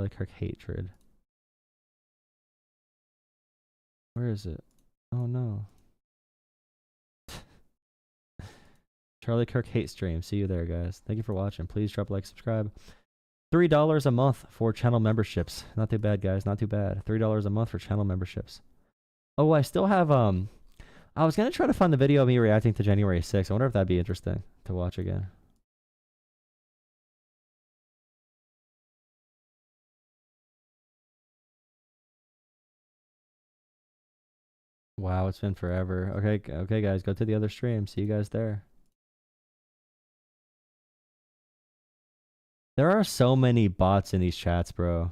Charlie Kirk hatred. Where is it? Oh no. Charlie Kirk hate stream. See you there, guys. Thank you for watching. Please drop a like, subscribe. $3 a month for channel memberships. Not too bad, guys. Not too bad. $3 a month for channel memberships. Oh, I still have I was gonna try to find the video of me reacting to January 6th. I wonder if that'd be interesting to watch again. Wow, it's been forever. Okay, guys, go to the other stream. See you guys there. There are so many bots in these chats, bro.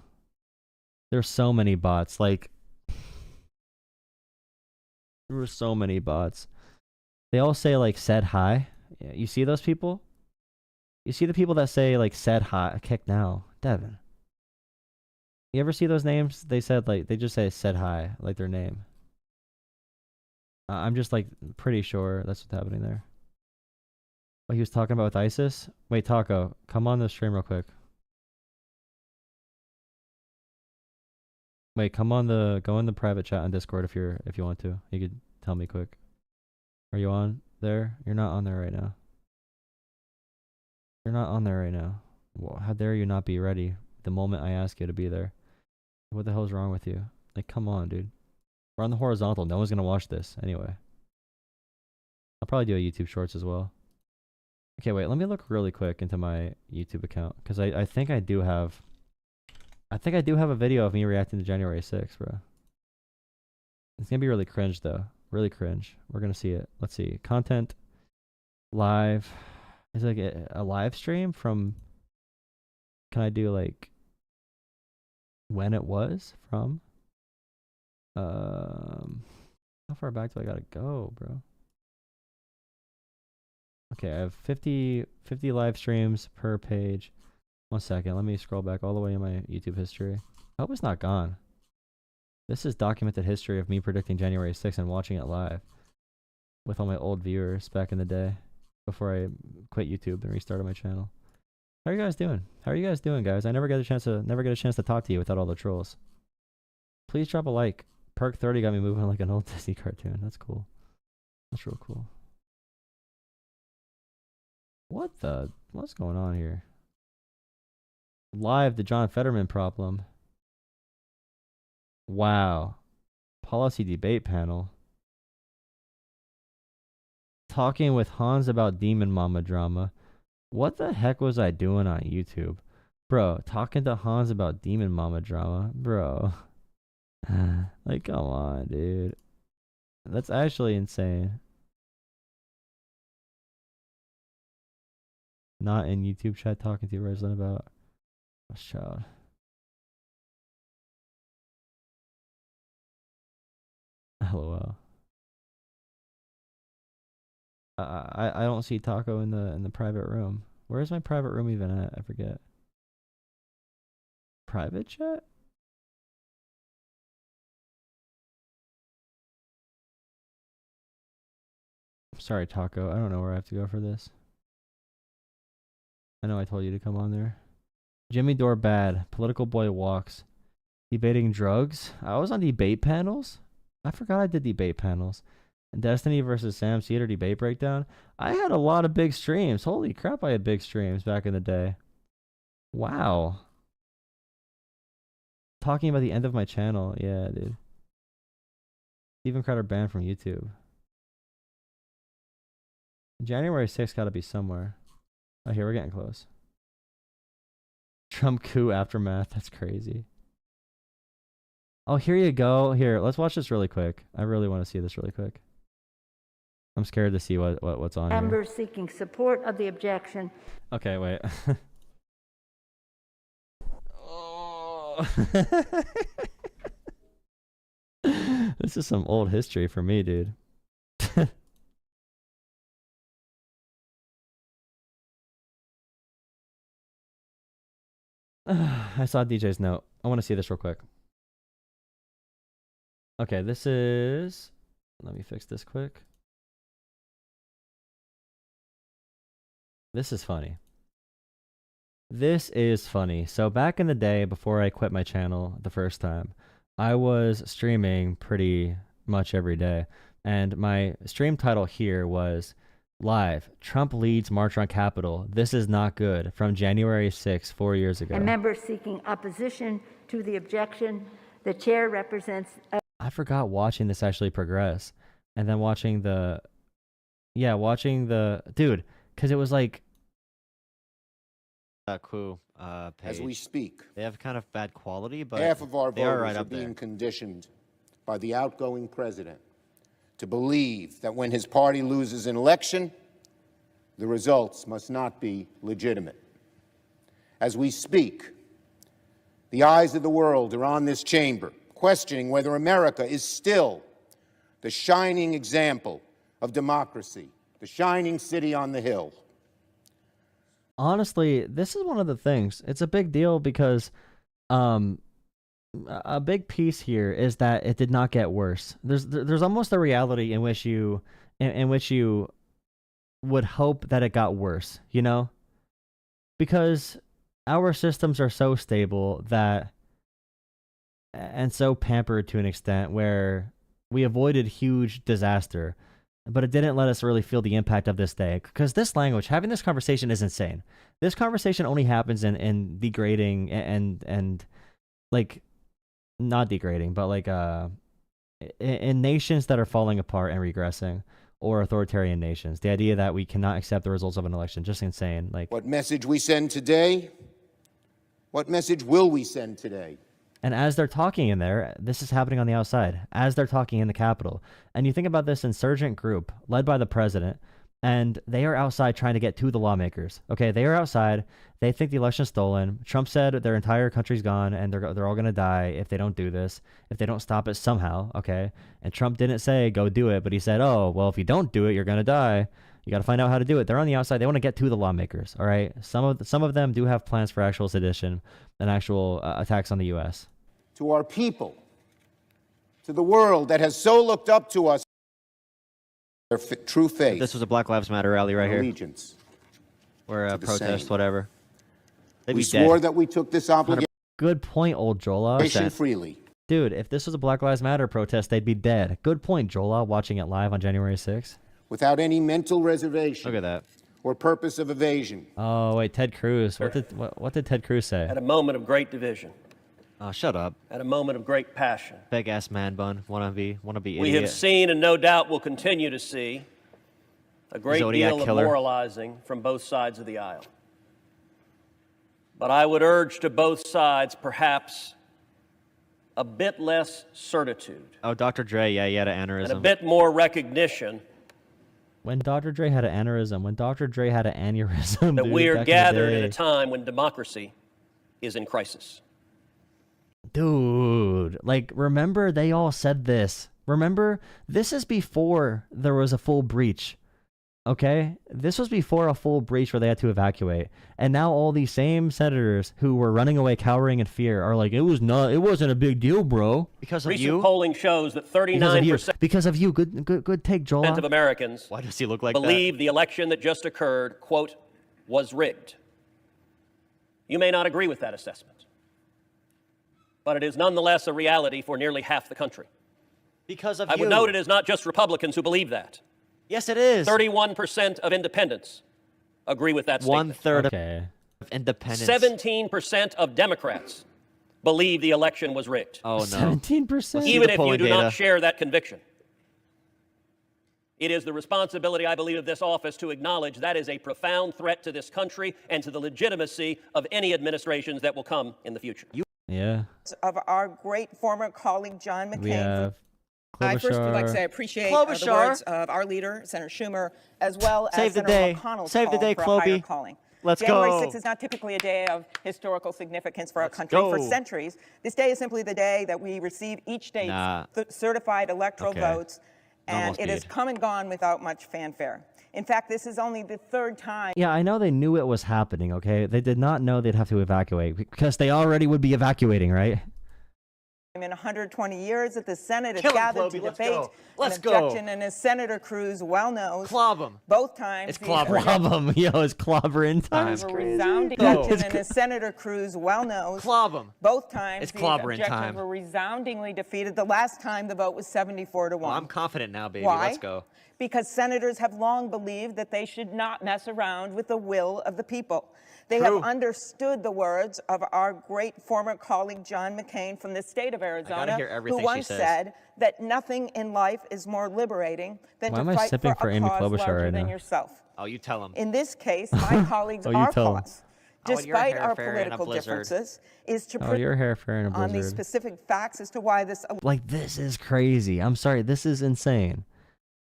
There's so many bots. Like, there were so many bots. They all say, like, said hi. Yeah, you see those people? You see the people that say, like, said hi. Kick now. Devin. You ever see those names? They said, like, they just say said hi, like their name. I'm just, like, pretty sure that's what's happening there. What he was talking about with ISIS? Wait, Taco, come on the stream real quick. Wait, go in the private chat on Discord if you want to. You could tell me quick. Are you on there? You're not on there right now. You're not on there right now. Well, how dare you not be ready the moment I ask you to be there? What the hell's wrong with you? Like, come on, dude. We're on the horizontal. No one's gonna watch this anyway. I'll probably do a YouTube Shorts as well. Okay, wait. Let me look really quick into my YouTube account because I think I do have. I think I do have a video of me reacting to January 6th, bro. It's gonna be really cringe though. Really cringe. We're gonna see it. Let's see. Content. Live. Is it like a live stream from... Can I do like... when it was from? How far back do I gotta go, bro? Okay, I have 50 live streams per page. 1 second, let me scroll back all the way in my YouTube history. I hope it's not gone. This is documented history of me predicting January 6th and watching it live with all my old viewers back in the day before I quit YouTube and restarted my channel. How are you guys doing? How are you guys doing, guys? I never get a chance to talk to you without all the trolls. Please drop a like. Perk 30 got me moving like an old Disney cartoon. That's cool. That's real cool. What's going on here? Live, the John Fetterman problem. Wow. Policy debate panel. Talking with Hans about Demon Mama drama. What the heck was I doing on YouTube? Bro, talking to Hans about Demon Mama drama? Bro. Like, come on, dude. That's actually insane. Not in YouTube chat talking to Resident about a child. LOL. I don't see Taco in the private room. Where's my private room even at? I forget. Private chat? Sorry, Taco. I don't know where I have to go for this. I know I told you to come on there. Jimmy Dore bad. Political boy walks. Debating drugs. I was on debate panels. I forgot I did debate panels. Destiny versus Sam Seder debate breakdown. I had a lot of big streams. Holy crap, I had big streams back in the day. Wow. Talking about the end of my channel. Yeah, dude. Steven Crowder banned from YouTube. January 6th gotta be somewhere. Oh, here, we're getting close. Trump coup aftermath. That's crazy. Oh, here you go. Here, let's watch this really quick. I really want to see this really quick. I'm scared to see what's on here. Members seeking support of the objection. Okay, wait. Oh. This is some old history for me, dude. I saw DJ's note. I want to see this real quick. Okay, this is... Let me fix this quick. This is funny. This is funny. So back in the day, before I quit my channel the first time, I was streaming pretty much every day. And my stream title here was Live, Trump leads March on Capitol. This is not good, from January 6, 4 years ago. And members seeking opposition to the objection, the chair represents... I forgot watching this actually progress. And then watching the... Dude, because it was like... Page. As we speak, They have kind of bad quality, but half of our they are voters right are up being there. conditioned by the outgoing president to believe that when his party loses an election, the results must not be legitimate. As we speak, the eyes of the world are on this chamber, questioning whether America is still the shining example of democracy, the shining city on the hill. Honestly, this is one of the things. It's a big deal because a big piece here is that it did not get worse. There's almost a reality in which you would hope that it got worse, you know? Because our systems are so stable that and so pampered to an extent where we avoided huge disaster. But it didn't let us really feel the impact of this day. Because this language, having this conversation is insane. This conversation only happens in degrading and like, not degrading, but like in nations that are falling apart and regressing, or authoritarian nations. The idea that we cannot accept the results of an election, just insane. Like, What message we send today? What message will we send today? and as they're talking in there, this is happening on the outside, as they're talking in the Capitol. And you think about this insurgent group led by the president, and they are outside trying to get to the lawmakers. Okay, they are outside. They think the election's stolen. Trump said their entire country's gone, and they're all going to die if they don't do this, if they don't stop it somehow, okay? And Trump didn't say, go do it, but he said, oh, well, if you don't do it, you're going to die. You got to find out how to do it. They're on the outside. They want to get to the lawmakers, all right? Some of them do have plans for actual sedition and actual attacks on the U.S. To our people, to the world that has so looked up to us, their true faith, This was a Black Lives Matter rally right and here, allegiance. or a the protest, same. whatever. They'd We be swore dead. that we took this obligation Good point, old Jolah. freely. Dude, if this was a Black Lives Matter protest, they'd be dead. Good point, Jolah, watching it live on January 6th. Without any mental reservation Look at that. or purpose of evasion. Oh, wait, Ted Cruz. What did Ted Cruz say? At a moment of great division, Shut up. at a moment of great passion, Big ass man bun. Wanna be we idiot. have seen and no doubt will continue to see a great Zodiac deal killer. of moralizing from both sides of the aisle. But I would urge to both sides perhaps a bit less certitude Oh, Dr. Dre, yeah, he had an and a aneurysm. bit more recognition When Dr. Dre had an aneurysm. that dude, we are back in the gathered at day. a time when democracy is in crisis. Dude, like, remember they all said this. Remember, this is before there was a full breach. Okay? This was before a full breach where they had to evacuate. And now all these same senators who were running away cowering in fear are like, it wasn't a big deal, bro. Because of Recent you? polling shows that Because of you. 39% Because of you. Good take, of Jolah. Americans Why does he look like believe the election that just occurred, quote, was rigged. You may not agree with that assessment, but it is nonetheless a reality for nearly half the country. that? Because of I you. would note it is not just Republicans who believe that. Yes, it is. 31% of independents agree with that statement. 1/3 Okay. of independence. 17% of Democrats believe the election was rigged, Oh, no. 17%? See even the if you polling do data. not share that conviction. It is the responsibility, I believe, of this office to acknowledge that is a profound threat to this country and to the legitimacy of any administrations that will come in the future. Yeah. Of our great former colleague John McCain. We have I first would like to say I Klobuchar. appreciate the Klobuchar. words of our leader, Senator Schumer, as well as Save the Senator day. McConnell's Save the call day, for a higher Kloby. calling. Let's January go. 6th is not typically a day of historical significance for our country. go. For centuries, this day is simply the day that we receive each state's Nah. certified electoral Okay. votes, and Normal it has speed. come and gone without much fanfare. In fact, this is only the third time Yeah, I know they knew it was happening, okay? They did not know they'd have to evacuate because they already would be evacuating, right? in 120 years that the Senate has Kill him, gathered Clobey, to let's debate go. Let's an go. objection, and as Senator Cruz well knows, Clob him. both times It's the clobbering. Clob him, yo, it's clobbering time. objections were resounding, Go. and as Senator Cruz well knows, Clob him. both times It's the clobbering objections time. were resoundingly defeated. The last time the vote was 74 to 1. Well, I'm confident now, baby. Why? Let's go. Because senators have long believed that they should not mess around with the will of the people. They True. have understood the words of our great former colleague John McCain from the state of Arizona, hear everything who she once says. said that nothing in life is more liberating than Why to am I fight sipping for for a Amy cause Klobuchar larger right than now? yourself. Oh, you tell him. In this case, my colleagues Oh, you our tell 'em. cause, Oh, and your despite hair our fair in a political blizzard. differences, is to Oh, your hair fair in a on these blizzard. specific facts as to why this Like, this is crazy. I'm sorry, this is insane.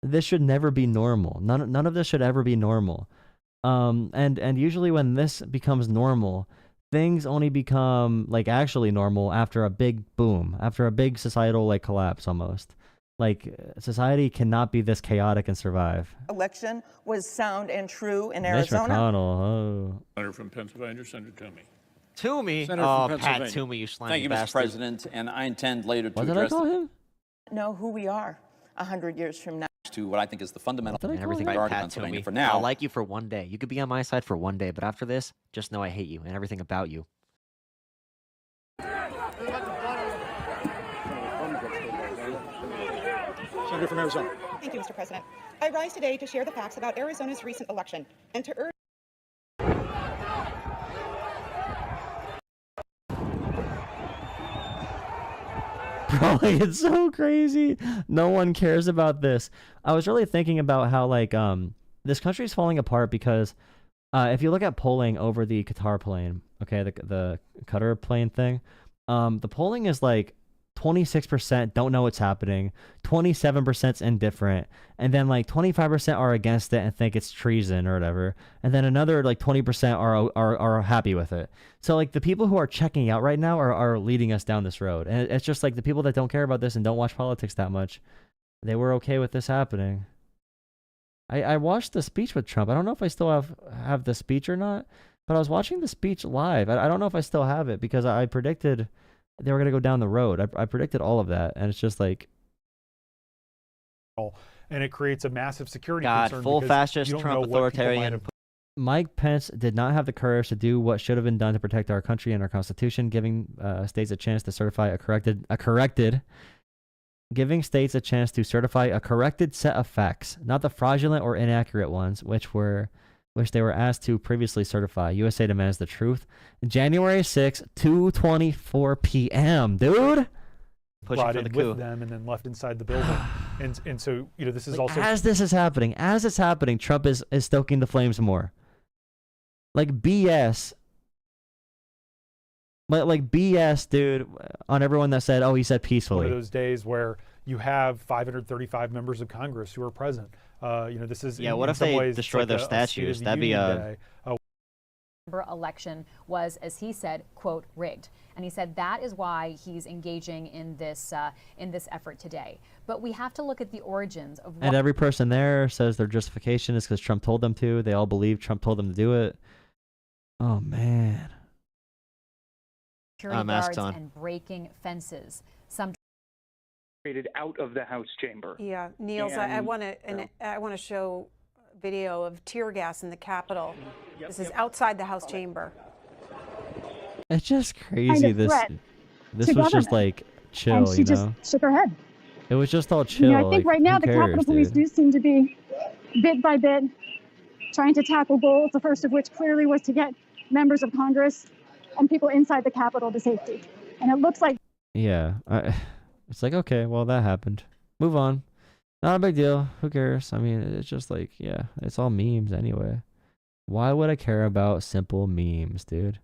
This should never be normal. None of this should ever be normal. And usually when this becomes normal, things only become like actually normal after a big boom, after a big societal like collapse almost. Like, society cannot be this chaotic and survive. election was sound and true in Mitch Arizona. McConnell, oh. Senator from Pennsylvania, Senator Toomey. Toomey. Senator Oh, from Pat Pennsylvania. Toomey, you slimy Thank you, Mr. bastard. President, and I intend later to What did I address call him? Know who we are 100 years from now. to what I think is the fundamental What did I And call everything him? about regard to Pat Pennsylvania. Toomey. For now, I'll like you for one day. You could be on my side for one day, but after this, just know I hate you and everything about you. Senator from Arizona. Thank you, Mr. President. I rise today to share the facts about Arizona's recent election and to urge Bro, like, it's so crazy. No one cares about this. I was really thinking about how like this country is falling apart because if you look at polling over the Qatar plane, okay, the Qatar plane thing, the polling is like 26% don't know what's happening, 27% indifferent, and then like 25% are against it and think it's treason or whatever, and then another like 20% are happy with it. So like the people who are checking out right now are leading us down this road, and it's just like the people that don't care about this and don't watch politics that much, they were okay with this happening. I watched the speech with Trump. I don't know if I still have the speech or not, but I was watching the speech live. I don't know if I still have it because I predicted they were going to go down the road. I predicted all of that, and it's just like, and it creates a massive security God, concern full because fascist, you don't Trump know what people might authoritarian. have Mike Pence did not have the courage to do what should have been done to protect our country and our Constitution, giving states a chance to certify giving states a chance to certify a corrected set of facts, not the fraudulent or inaccurate ones, which they were asked to previously certify. USA demands the truth. January 6, 2:24 p.m., dude. Pushing brought for in the coup. with them and then left inside the building. and so, you know, this is Like, also as this is happening, Trump is stoking the flames more. Like BS. Like BS, dude, on everyone that said, oh, he said one peacefully. of those days where you have 535 members of Congress who are present. You know, this is Yeah, in, what in if some they ways, it's destroy like their a State of statues? the That'd be Union a- day. Election was, as he said, quote, rigged. And he said that is why he's engaging in this effort today. But we have to look at the origins of And every person there says their justification is because Trump told them to. They all believe Trump told them to do it. Oh, man. security masks guards on. and breaking fences. Some out of the House chamber. Yeah, Niels, I And, want to show video of tear gas in the Capitol. This is outside the House chamber. It's just crazy. This was just like chill, And she you just know? shook her head. It was just all chill. You know, I think like, right now who the cares, Capitol Police dude? do seem to be, bit by bit, trying to tackle goals, the first of which clearly was to get members of Congress and people inside the Capitol to safety. And it looks like Yeah. It's like, okay, well, that happened. Move on. Not a big deal. Who cares? I mean, it's just like, yeah, it's all memes anyway. Why would I care about simple memes, dude?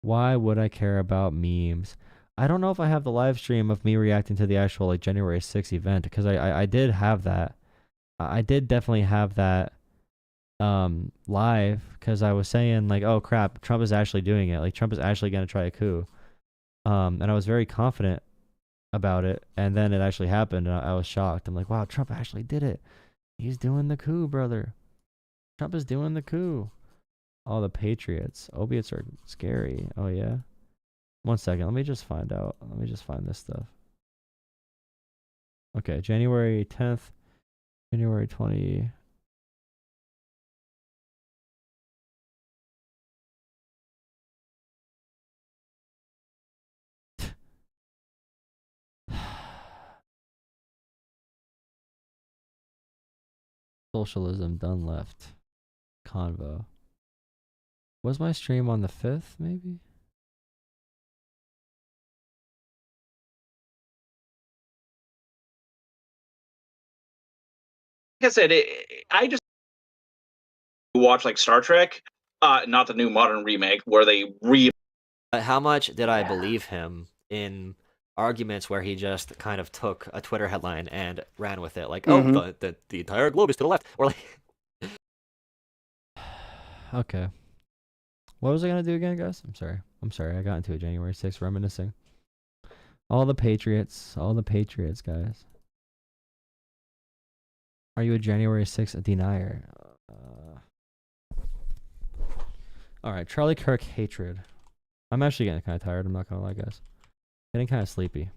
Why would I care about memes? I don't know if I have the live stream of me reacting to the actual like January 6th event, because I did have that. I did definitely have that live, because I was saying like, oh crap, Trump is actually doing it. Like Trump is actually going to try a coup. And I was very confident about it, and then it actually happened, and I was shocked. I'm like, wow, Trump actually did it. He's doing the coup, brother. Trump is doing the coup. All the patriots. Opiates are scary. Oh, yeah? 1 second. Let me just find out. Let me just find this stuff. Okay, January 10th, January 20. Socialism done left. Convo. Was my stream on the 5th, maybe? Like I said, I just watch like Star Trek, not the new modern remake where they How much did I believe him in arguments where he just kind of took a Twitter headline and ran with it? Like, oh, the entire globe is to the left. Or like... Okay. What was I gonna do again, guys? I'm sorry. I got into it January 6th, reminiscing. All the Patriots, guys. Are you a January 6th denier? All right, Charlie Kirk hatred. I'm actually getting kind of tired. I'm not gonna lie, guys. Getting kind of sleepy.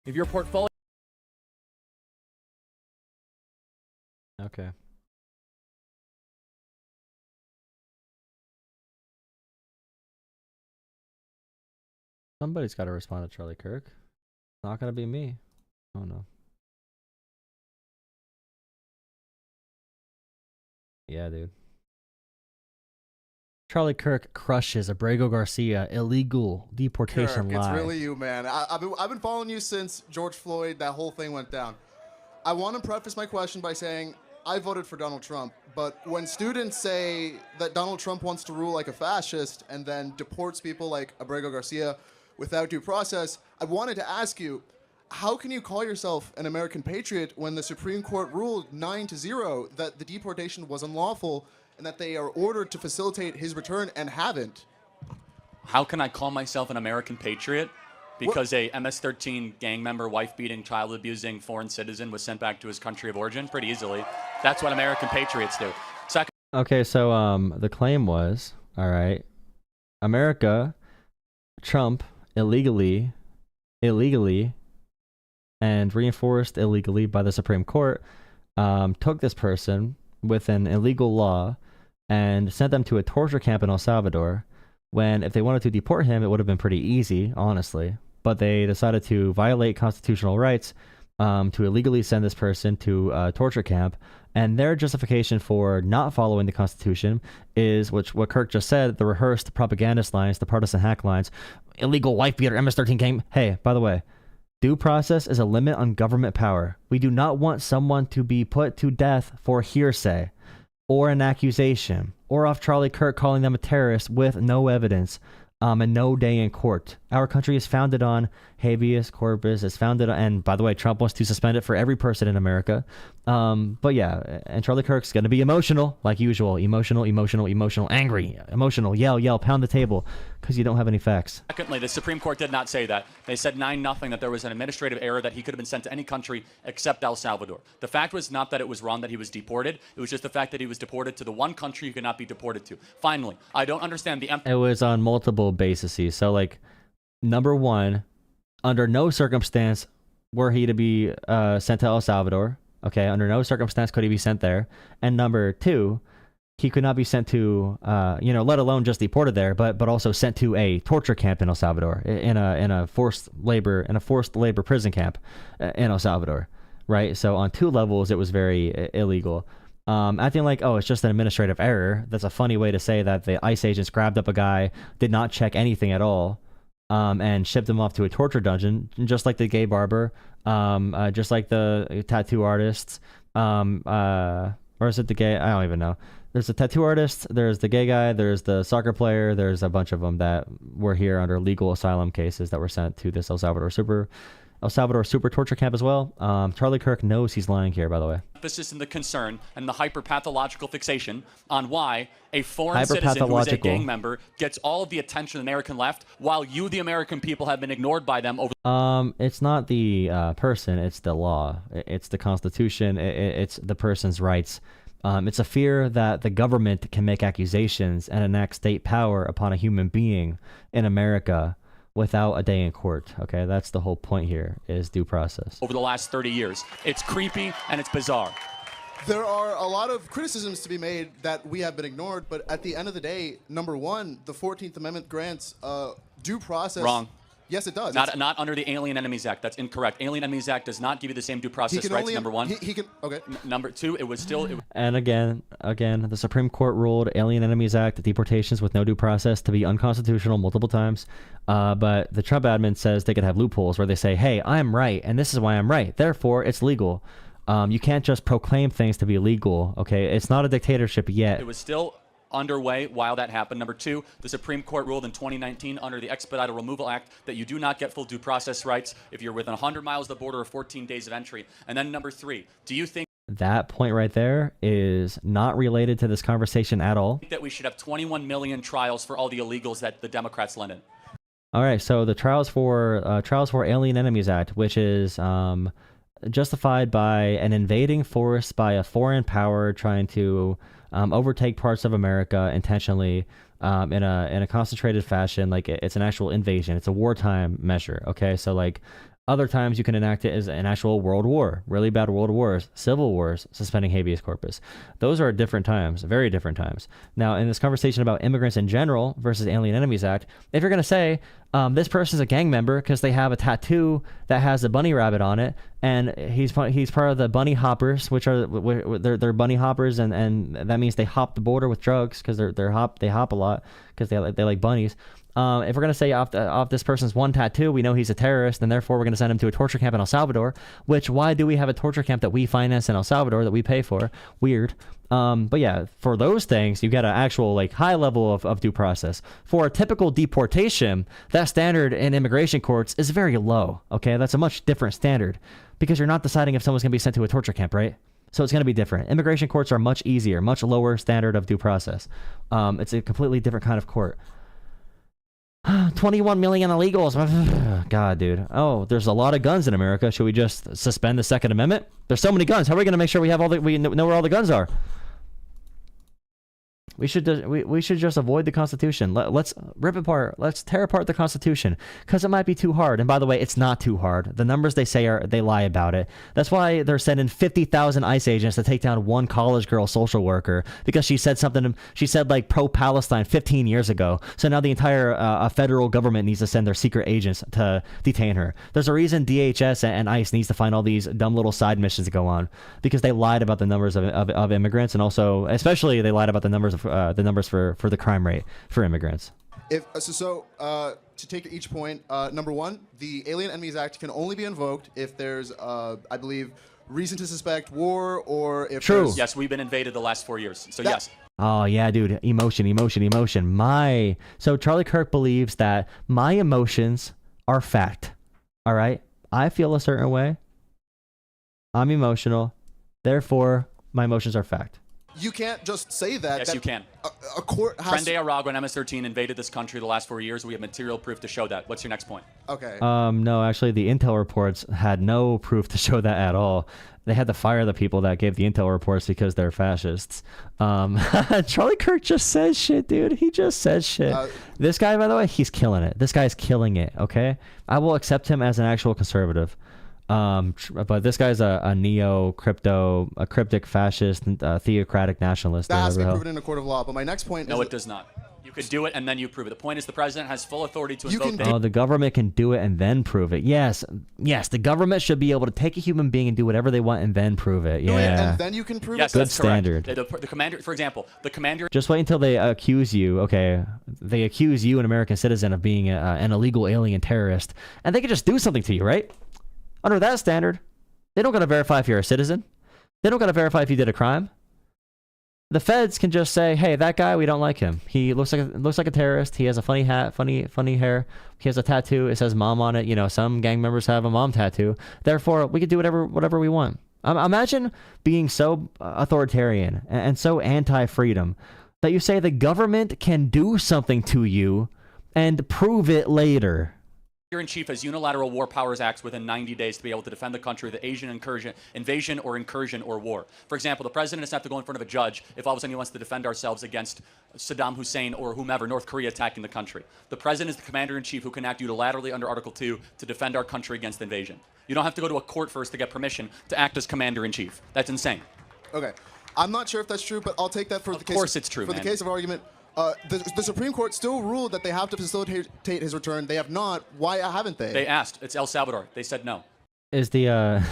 If your portfolio... Okay. Somebody's got to respond to Charlie Kirk. It's not gonna be me. Oh no. Yeah, dude. Charlie Kirk crushes Abrego Garcia illegal deportation Kirk, lie. it's really you, man. I've been following you since George Floyd, that whole thing went down. I want to preface my question by saying I voted for Donald Trump, but when students say that Donald Trump wants to rule like a fascist and then deports people like Abrego Garcia without due process, I wanted to ask you, how can you call yourself an American patriot when the Supreme Court ruled 9-0 that the deportation was unlawful and that they are ordered to facilitate his return and haven't? How can I call myself an American patriot? Because a MS-13 gang member, wife-beating, child-abusing foreign citizen was sent back to his country of origin? Pretty easily. That's what American patriots do. Second. Okay, so the claim was, all right, America, Trump illegally, and reinforced illegally by the Supreme Court, took this person with an illegal law and sent them to a torture camp in El Salvador, when if they wanted to deport him, it would have been pretty easy, honestly. But they decided to violate constitutional rights to illegally send this person to a torture camp. And their justification for not following the Constitution is, what Kirk just said, the rehearsed propagandist lines, the partisan hack lines, illegal wife beater, MS-13 gang. Hey, by the way, due process is a limit on government power. We do not want someone to be put to death for hearsay or an accusation or off Charlie Kirk calling them a terrorist with no evidence and no day in court. Our country is founded on habeas corpus. It's founded on, and by the way, Trump wants to suspend it for every person in America. But yeah, and Charlie Kirk's going to be emotional, like usual. Emotional, angry, emotional, yell, pound the table, because you don't have any facts. Secondly, the Supreme Court did not say that. They said 9-0 that there was an administrative error, that he could have been sent to any country except El Salvador. The fact was not that it was wrong that he was deported. It was just the fact that he was deported to the one country he could not be deported to. Finally, I don't understand the... It was on multiple bases. So, like, number one, under no circumstance were he to be sent to El Salvador. Okay, under no circumstance could he be sent there. And number two, he could not be sent to, let alone just deported there, but also sent to a torture camp in El Salvador, in a forced labor prison camp in El Salvador, right? So on two levels, it was very illegal. Acting like, oh, it's just an administrative error. That's a funny way to say that the ICE agents grabbed up a guy, did not check anything at all, and shipped him off to a torture dungeon, just like the gay barber, just like the tattoo artists, or is it the gay? I don't even know. There's a tattoo artist, there's the gay guy, there's the soccer player, there's a bunch of them that were here under legal asylum cases that were sent to this El Salvador super El Salvador super torture camp as well. Charlie Kirk knows he's lying here, by the way. Emphasis in the concern and the hyper-pathological fixation on why a foreign citizen who is a gang member gets all of the attention of the American left, while you, the American people, have been ignored by them over. It's not the person, it's the law. It's the Constitution. It's the person's rights. It's a fear that the government can make accusations and enact state power upon a human being in America without a day in court. Okay, that's the whole point here, is due process. Over the last 30 years. It's creepy and it's bizarre. There are a lot of criticisms to be made that we have been ignored, but at the end of the day, number one, the 14th Amendment grants due process. Wrong. Yes, it does. Not under the Alien Enemies Act. That's incorrect. Alien Enemies Act does not give you the same due process rights, number one. He can, okay. Number two, it was still... And again, the Supreme Court ruled Alien Enemies Act, deportations with no due process, to be unconstitutional multiple times. But the Trump admin says they could have loopholes where they say, hey, I'm right, and this is why I'm right. Therefore, it's legal. You can't just proclaim things to be legal, okay? It's not a dictatorship yet. It was still underway while that happened. Number two, the Supreme Court ruled in 2019 under the Expedited Removal Act that you do not get full due process rights if you're within 100 miles of the border or 14 days of entry. And then number three, do you think that point right there is not related to this conversation at all? that we should have 21 million trials for all the illegals that the Democrats let in? All right, so the trials for Alien Enemies Act, which is justified by an invading force by a foreign power trying to overtake parts of America intentionally in a concentrated fashion. Like, it's an actual invasion. It's a wartime measure. Okay, so like other times you can enact it as an actual world war, really bad world wars, civil wars, suspending habeas corpus. Those are different times, very different times. Now, in this conversation about immigrants in general versus Alien Enemies Act, if you're going to say this person's a gang member because they have a tattoo that has a bunny rabbit on it, and he's part of the bunny hoppers, which are they're bunny hoppers, and that means they hop the border with drugs because they hop a lot because they like bunnies. If we're going to say off this person's one tattoo, we know he's a terrorist, and therefore we're going to send him to a torture camp in El Salvador, why do we have a torture camp that we finance in El Salvador that we pay for? Weird. But yeah, for those things, you get an actual like high level of due process. For a typical deportation, that standard in immigration courts is very low. Okay, that's a much different standard because you're not deciding if someone's going to be sent to a torture camp, right? So it's going to be different. Immigration courts are much easier, much lower standard of due process. It's a completely different kind of court. 21 million illegals. God, dude. Oh, there's a lot of guns in America. Should we just suspend the Second Amendment? There's so many guns. How are we going to make sure we know where all the guns are? We should just avoid the Constitution. Let's rip apart. Let's tear apart the Constitution because it might be too hard. And by the way, it's not too hard. The numbers they say they lie about it. That's why they're sending 50,000 ICE agents to take down one college girl social worker because she said something. She said like pro-Palestine 15 years ago. So now the entire federal government needs to send their secret agents to detain her. There's a reason DHS and ICE needs to find all these dumb little side missions to go on because they lied about the numbers of immigrants, and also especially they lied about the numbers for the crime rate for immigrants. To take each point, number one, the Alien Enemies Act can only be invoked if there's, I believe, reason to suspect war, or if True. Yes, we've been invaded the last 4 years. So yes. Oh yeah, dude. Emotion. So Charlie Kirk believes that my emotions are fact. All right. I feel a certain way. I'm emotional. Therefore, my emotions are fact. You can't just say that. Yes, you can. A court has... Frente Aragua and MS-13 invaded this country the last 4 years. We have material proof to show that. What's your next point? Okay. No, actually, the intel reports had no proof to show that at all. They had to fire the people that gave the intel reports because they're fascists. Charlie Kirk just says shit, dude. He just says shit. This guy, by the way, he's killing it. This guy's killing it, okay? I will accept him as an actual conservative. But this guy's a cryptic fascist, theocratic nationalist. That has to be proven in a court of law. But my next point is... No, it does not. You could do it and then you prove it. The point is the president has full authority to invoke Oh, the government can do it and then prove it. Yes, the government should be able to take a human being and do whatever they want and then prove it. Yeah. And then you can prove it. Yes, good that's standard. correct. The commander, for example, the commander... Just wait until they accuse you, okay? They accuse you, an American citizen, of being an illegal alien terrorist. And they can just do something to you, right? Under that standard, they don't got to verify if you're a citizen. They don't got to verify if you did a crime. The feds can just say, "Hey, that guy, we don't like him. He looks like a terrorist. He has a funny hat, funny hair. He has a tattoo. It says mom on it. You know, some gang members have a mom tattoo. Therefore, we could do whatever we want." Imagine being so authoritarian and so anti-freedom that you say the government can do something to you and prove it later. Commander-in-Chief has unilateral war powers acts within 90 days to be able to defend the country of the Asian invasion or incursion or war. For example, the president doesn't have to go in front of a judge if all of a sudden he wants to defend ourselves against Saddam Hussein or whomever, North Korea attacking the country. The president is the commander-in-chief who can act unilaterally under Article 2 to defend our country against invasion. You don't have to go to a court first to get permission to act as commander-in-chief. That's insane. Okay. I'm not sure if that's true, but I'll take that for the case. Of course it's true, For man. the case of argument. The Supreme Court still ruled that they have to facilitate his return. They have not. Why haven't they? They asked. It's El Salvador. They said no. Is the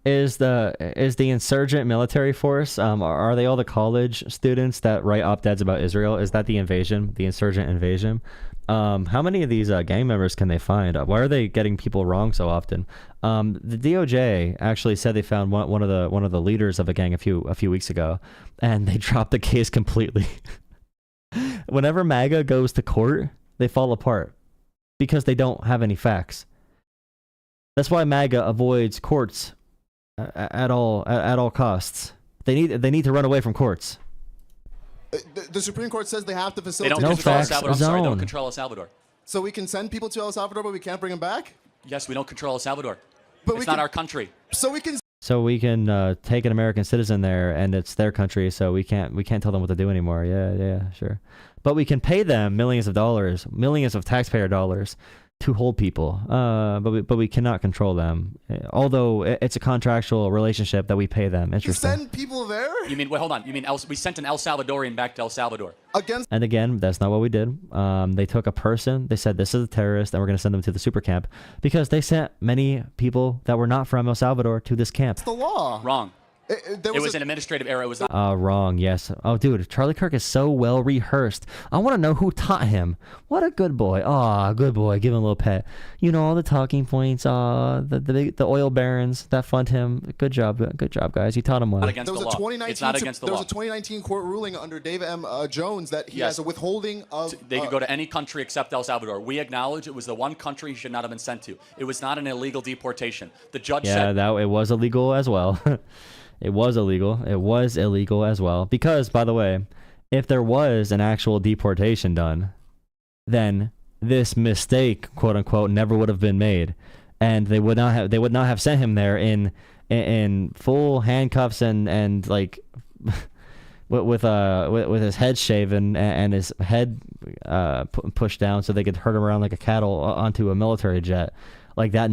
is the insurgent military force? Are they all the college students that write op-eds about Israel? Is that the invasion, the insurgent invasion? How many of these gang members can they find? Why are they getting people wrong so often? The DOJ actually said they found one of the leaders of a gang a few weeks ago, and they dropped the case completely. Whenever MAGA goes to court, they fall apart because they don't have any facts. That's why MAGA avoids courts at all costs. They need to run away from courts. The Supreme Court says they have to They facilitate. don't control El Salvador. I'm sorry, they don't control El Salvador. So we can send people to El Salvador, but we can't bring them back? Yes, we don't control El Salvador. But it's not our country. So we can take an American citizen there, and it's their country, so we can't tell them what to do anymore. Yeah, sure. But we can pay them millions of dollars, millions of taxpayer dollars, to hold people. But we cannot control them. Although it's a contractual relationship that we pay them. Interesting. send people there? You mean, wait, hold on. You mean we sent an El Salvadorian back to El Salvador? And again, that's not what we did. They took a person. They said, this is a terrorist, and we're going to send them to the super camp. Because they sent many people that were not from El Salvador to this camp. It's the law. Wrong. It was an administrative error. It was not. Wrong, yes. Oh, dude, Charlie Kirk is so well rehearsed. I want to know who taught him. What a good boy. Aw, good boy. Give him a little pet. You know, all the talking points. The oil barons that fund him. Good job, guys. You taught him well. Not against the law. It's not against the there law. was a 2019 court ruling under David M. Jones that he has a withholding of. They could go to any country except El Salvador. We acknowledge it was the one country he should not have been sent to. It was not an illegal deportation. The judge said. Yeah, it was illegal as well. It was illegal. It was illegal as well. Because, by the way, if there was an actual deportation done, then this mistake, quote unquote, never would have been made, and they would not have sent him there in full handcuffs and like with his head shaven and his head pushed down so they could herd him around like a cattle onto a military jet. Like that,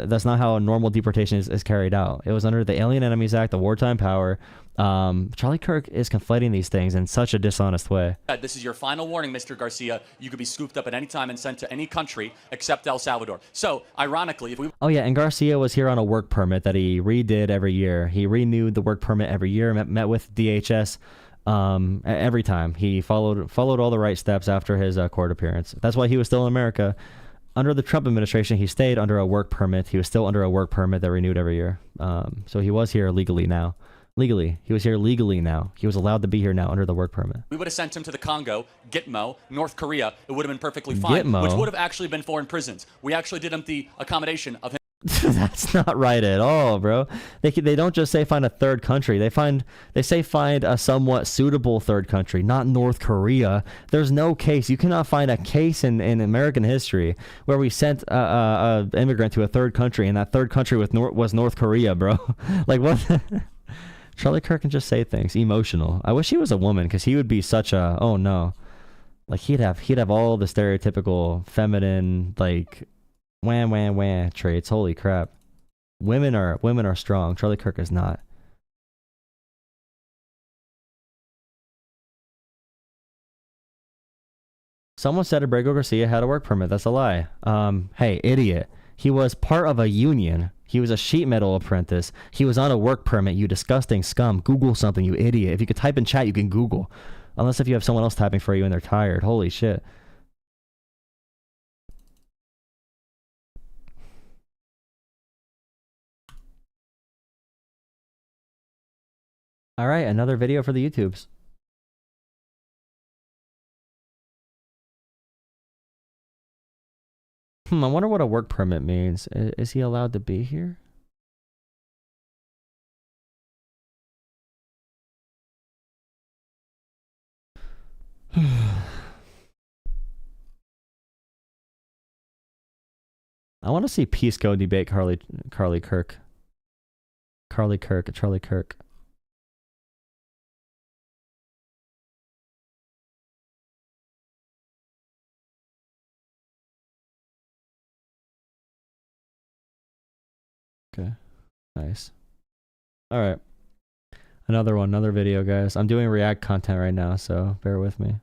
that's not how a normal deportation is carried out. It was under the Alien Enemies Act, the wartime power. Charlie Kirk is conflating these things in such a dishonest way. This is your final warning, Mr. Garcia. You could be scooped up at any time and sent to any country except El Salvador. So, ironically, if we... Oh yeah, and Garcia was here on a work permit that he redid every year. He renewed the work permit every year, met with DHS every time. He followed all the right steps after his court appearance. That's why he was still in America. Under the Trump administration, he stayed under a work permit. He was still under a work permit that renewed every year. So he was here legally now. Legally. He was here legally now. He was allowed to be here now under the work permit. We would have sent him to the Congo, Gitmo, North Korea. It would have been perfectly fine, Gitmo? which would have actually been foreign prisons. We actually did him the accommodation of him. That's not right at all, bro. They don't just say find a third country. They say find a somewhat suitable third country, not North Korea. There's no case. You cannot find a case in American history where we sent a immigrant to a third country and that third country was North Korea, bro. Like what? Charlie Kirk can just say things. Emotional. I wish he was a woman because he would be such a oh no. Like he'd have all the stereotypical feminine like wah traits. Holy crap. Women are strong. Charlie Kirk is not. Someone said Abrego Garcia had a work permit. That's a lie. Hey, idiot. He was part of a union. He was a sheet metal apprentice. He was on a work permit, you disgusting scum. Google something, you idiot. If you could type in chat, you can Google. Unless if you have someone else typing for you and they're tired. Holy shit. All right, another video for the YouTubes. I wonder what a work permit means. Is he allowed to be here? I want to see Peace go debate Charlie Kirk. Charlie Kirk. Okay, nice. All right, another video, guys. I'm doing React content right now, so bear with me.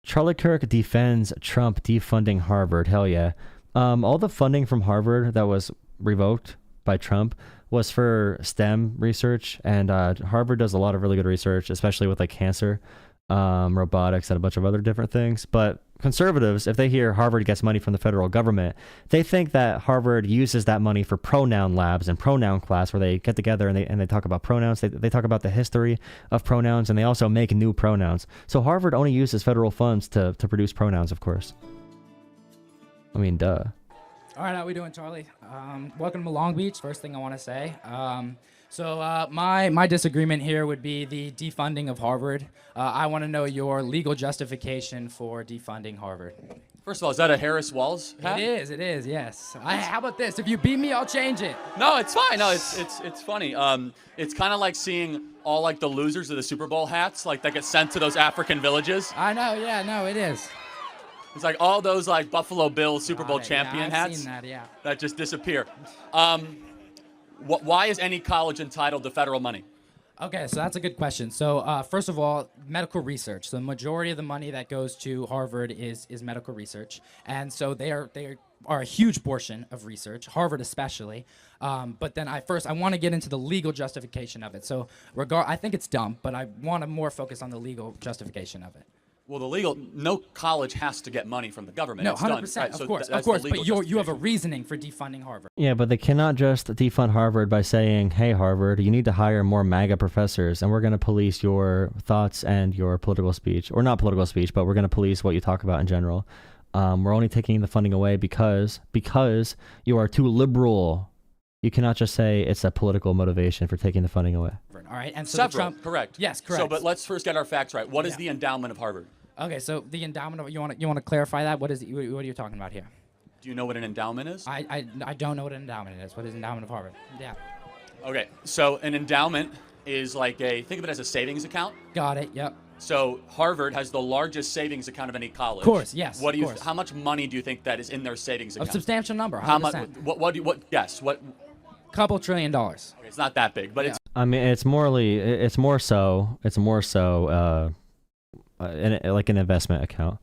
Charlie Kirk defends Trump defunding Harvard. Hell yeah. All the funding from Harvard that was revoked by Trump was for STEM research, and Harvard does a lot of really good research, especially with like cancer, robotics, and a bunch of other different things. But conservatives, if they hear Harvard gets money from the federal government, they think that Harvard uses that money for pronoun labs and pronoun class, where they get together and they talk about pronouns. They talk about the history of pronouns, and they also make new pronouns. So Harvard only uses federal funds to produce pronouns, of course. I mean, duh. All right, how we doing, Charlie? Welcome to Long Beach. First thing I want to say. My disagreement here would be the defunding of Harvard. I want to know your legal justification for defunding Harvard. First of all, is that a Harris Walz hat? It is, yes. How about this? If you beat me, I'll change it. No, it's fine. No, it's funny. It's kind of like seeing all like the losers of the Super Bowl hats, like that get sent to those African villages. I know, yeah, no, it is. It's like all those like Buffalo Bills Super Bowl champion I've hats seen that, yeah. that just disappear. Why is any college entitled to federal money? Okay, so that's a good question. So first of all, medical research. So the majority of the money that goes to Harvard is medical research, and so they are a huge portion of research, Harvard especially. But then I want to get into the legal justification of it. So I think it's dumb, but I want to more focus on the legal justification of it. Well, no college has to get money from the government. No, it's 100%, done. Right, of so course, that's but you have a reasoning for defunding Harvard. Yeah, but they cannot just defund Harvard by saying, hey, Harvard, you need to hire more MAGA professors, and we're going to police your thoughts and your political speech. Or not political speech, but we're going to police what you talk about in general. We're only taking the funding away because you are too liberal. You cannot just say it's a political motivation for taking the funding away. All right, and so Several, correct. Yes, correct. So, but let's first get our facts right. What is the endowment of Harvard? Okay, so the endowment of you want to clarify that? What are you talking about here? Do you know what an endowment is? I don't know what an endowment is. What is endowment of Harvard? Yeah. Okay, so an endowment is like think of it as a savings account. Got it. Yep. So Harvard has the largest savings account of any college. Of course, yes. How much money do you think that is in their savings account? A substantial number. 100%. How much? What? Guess what? Couple $1 trillion. Okay, it's not that big, but it's. I mean, it's more so like an investment account.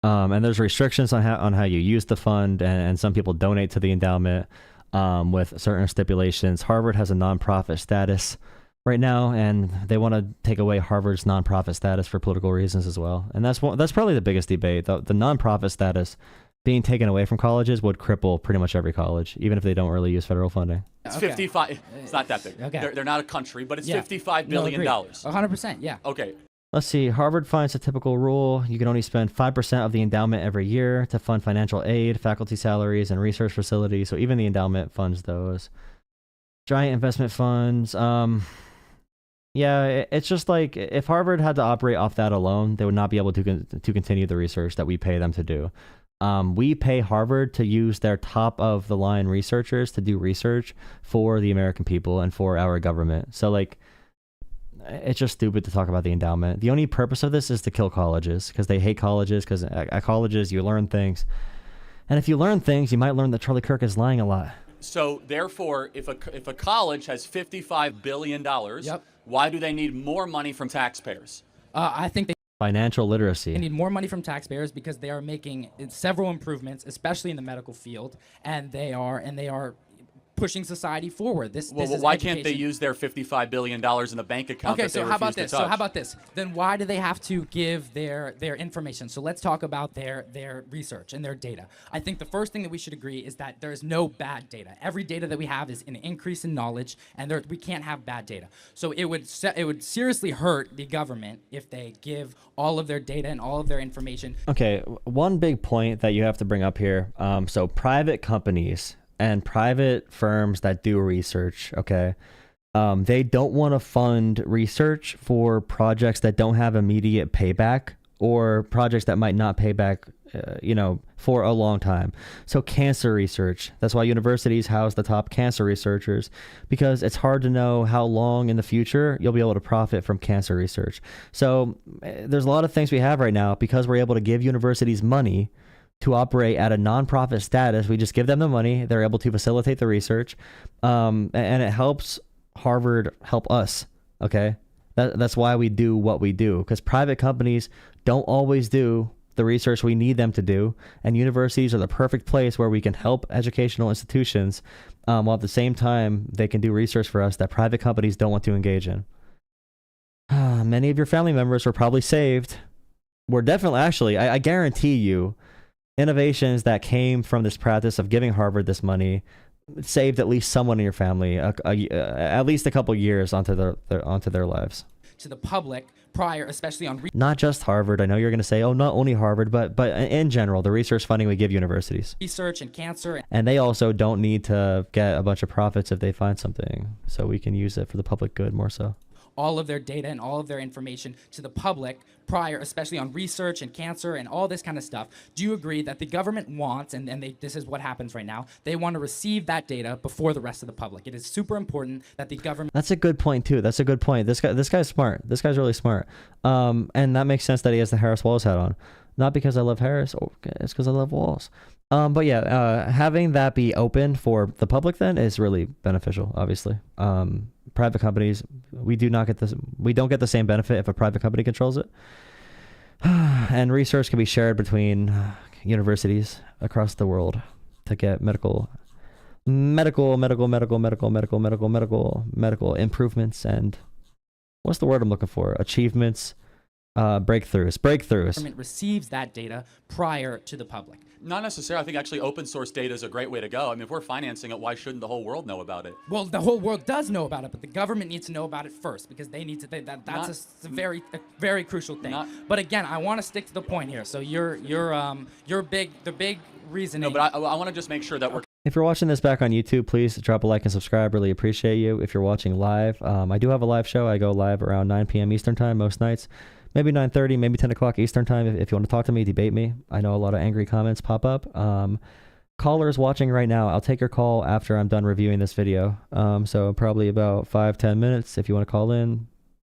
And there's restrictions on how you use the fund, and some people donate to the endowment with certain stipulations. Harvard has a nonprofit status right now, and they want to take away Harvard's nonprofit status for political reasons as well. And that's probably the biggest debate. The nonprofit status being taken away from colleges would cripple pretty much every college, even if they don't really use federal funding. It's 55. It's not that big. Okay. They're not a country, but it's $55 billion. 100%. Yeah. Okay. Let's see. Harvard finds a typical rule. You can only spend 5% of the endowment every year to fund financial aid, faculty salaries, and research facilities. So even the endowment funds those. Giant investment funds. Yeah, it's just like if Harvard had to operate off that alone, they would not be able to continue the research that we pay them to do. We pay Harvard to use their top-of-the-line researchers to do research for the American people and for our government. So, like, it's just stupid to talk about the endowment. The only purpose of this is to kill colleges, because they hate colleges, because at colleges you learn things. And if you learn things, you might learn that Charlie Kirk is lying a lot. So, therefore, if a college has $55 billion, why do they need more money from taxpayers? I think they Financial literacy. They need more money from taxpayers because they are making several improvements, especially in the medical field, and they are pushing society forward. This Well, is why can't they education. use their $55 billion in the bank account Okay, that they so how about refuse to this? touch? So how about this? Then why do they have to give their information? So let's talk about their research and their data. I think the first thing that we should agree is that there is no bad data. Every data that we have is an increase in knowledge, and we can't have bad data. So it would seriously hurt the government if they give all of their data and all of their information. Okay, one big point that you have to bring up here. So private companies and private firms that do research, okay, they don't want to fund research for projects that don't have immediate payback or projects that might not pay back, for a long time. So cancer research, that's why universities house the top cancer researchers, because it's hard to know how long in the future you'll be able to profit from cancer research. So there's a lot of things we have right now because we're able to give universities money to operate at a nonprofit status. We just give them the money. They're able to facilitate the research. And it helps Harvard help us. Okay. That's why we do what we do, because private companies don't always do the research we need them to do. And universities are the perfect place where we can help educational institutions while at the same time they can do research for us that private companies don't want to engage in. Many of your family members were probably saved. We're definitely, actually, I guarantee you, innovations that came from this practice of giving Harvard this money saved at least someone in your family at least a couple years onto their lives. To the public prior, especially on Not just Harvard. I know you're going to say, oh, not only Harvard, but in general, the research funding we give universities. research and cancer. And they also don't need to get a bunch of profits if they find something, so we can use it for the public good more so. All of their data and all of their information to the public prior, especially on research and cancer and all this kind of stuff. Do you agree that the government wants, and this is what happens right now, they want to receive that data before the rest of the public? It is super important that the government... That's a good point too. That's a good point. This guy's smart. This guy's really smart. And that makes sense that he has the Harris Walz hat on. Not because I love Harris, it's because I love Walz. But yeah, having that be open for the public then is really beneficial, obviously. Private companies, we don't get the same benefit if a private company controls it. And research can be shared between universities across the world to get medical improvements and what's the word I'm looking for? Achievements, breakthroughs. government receives that data prior to the public. Not necessarily. I think actually open source data is a great way to go. I mean, if we're financing it, why shouldn't the whole world know about it? Well, the whole world does know about it, but the government needs to know about it first because they need to. That's a very crucial thing. But again, I want to stick to the point here. So the big reasoning. No, but I want to just make sure that we're. If you're watching this back on YouTube, please drop a like and subscribe. Really appreciate you. If you're watching live, I do have a live show. I go live around 9 p.m. Eastern time most nights. Maybe 9:30, maybe 10 o'clock Eastern time if you want to talk to me, debate me. I know a lot of angry comments pop up. Callers watching right now, I'll take your call after I'm done reviewing this video. So probably about 5-10 minutes. If you want to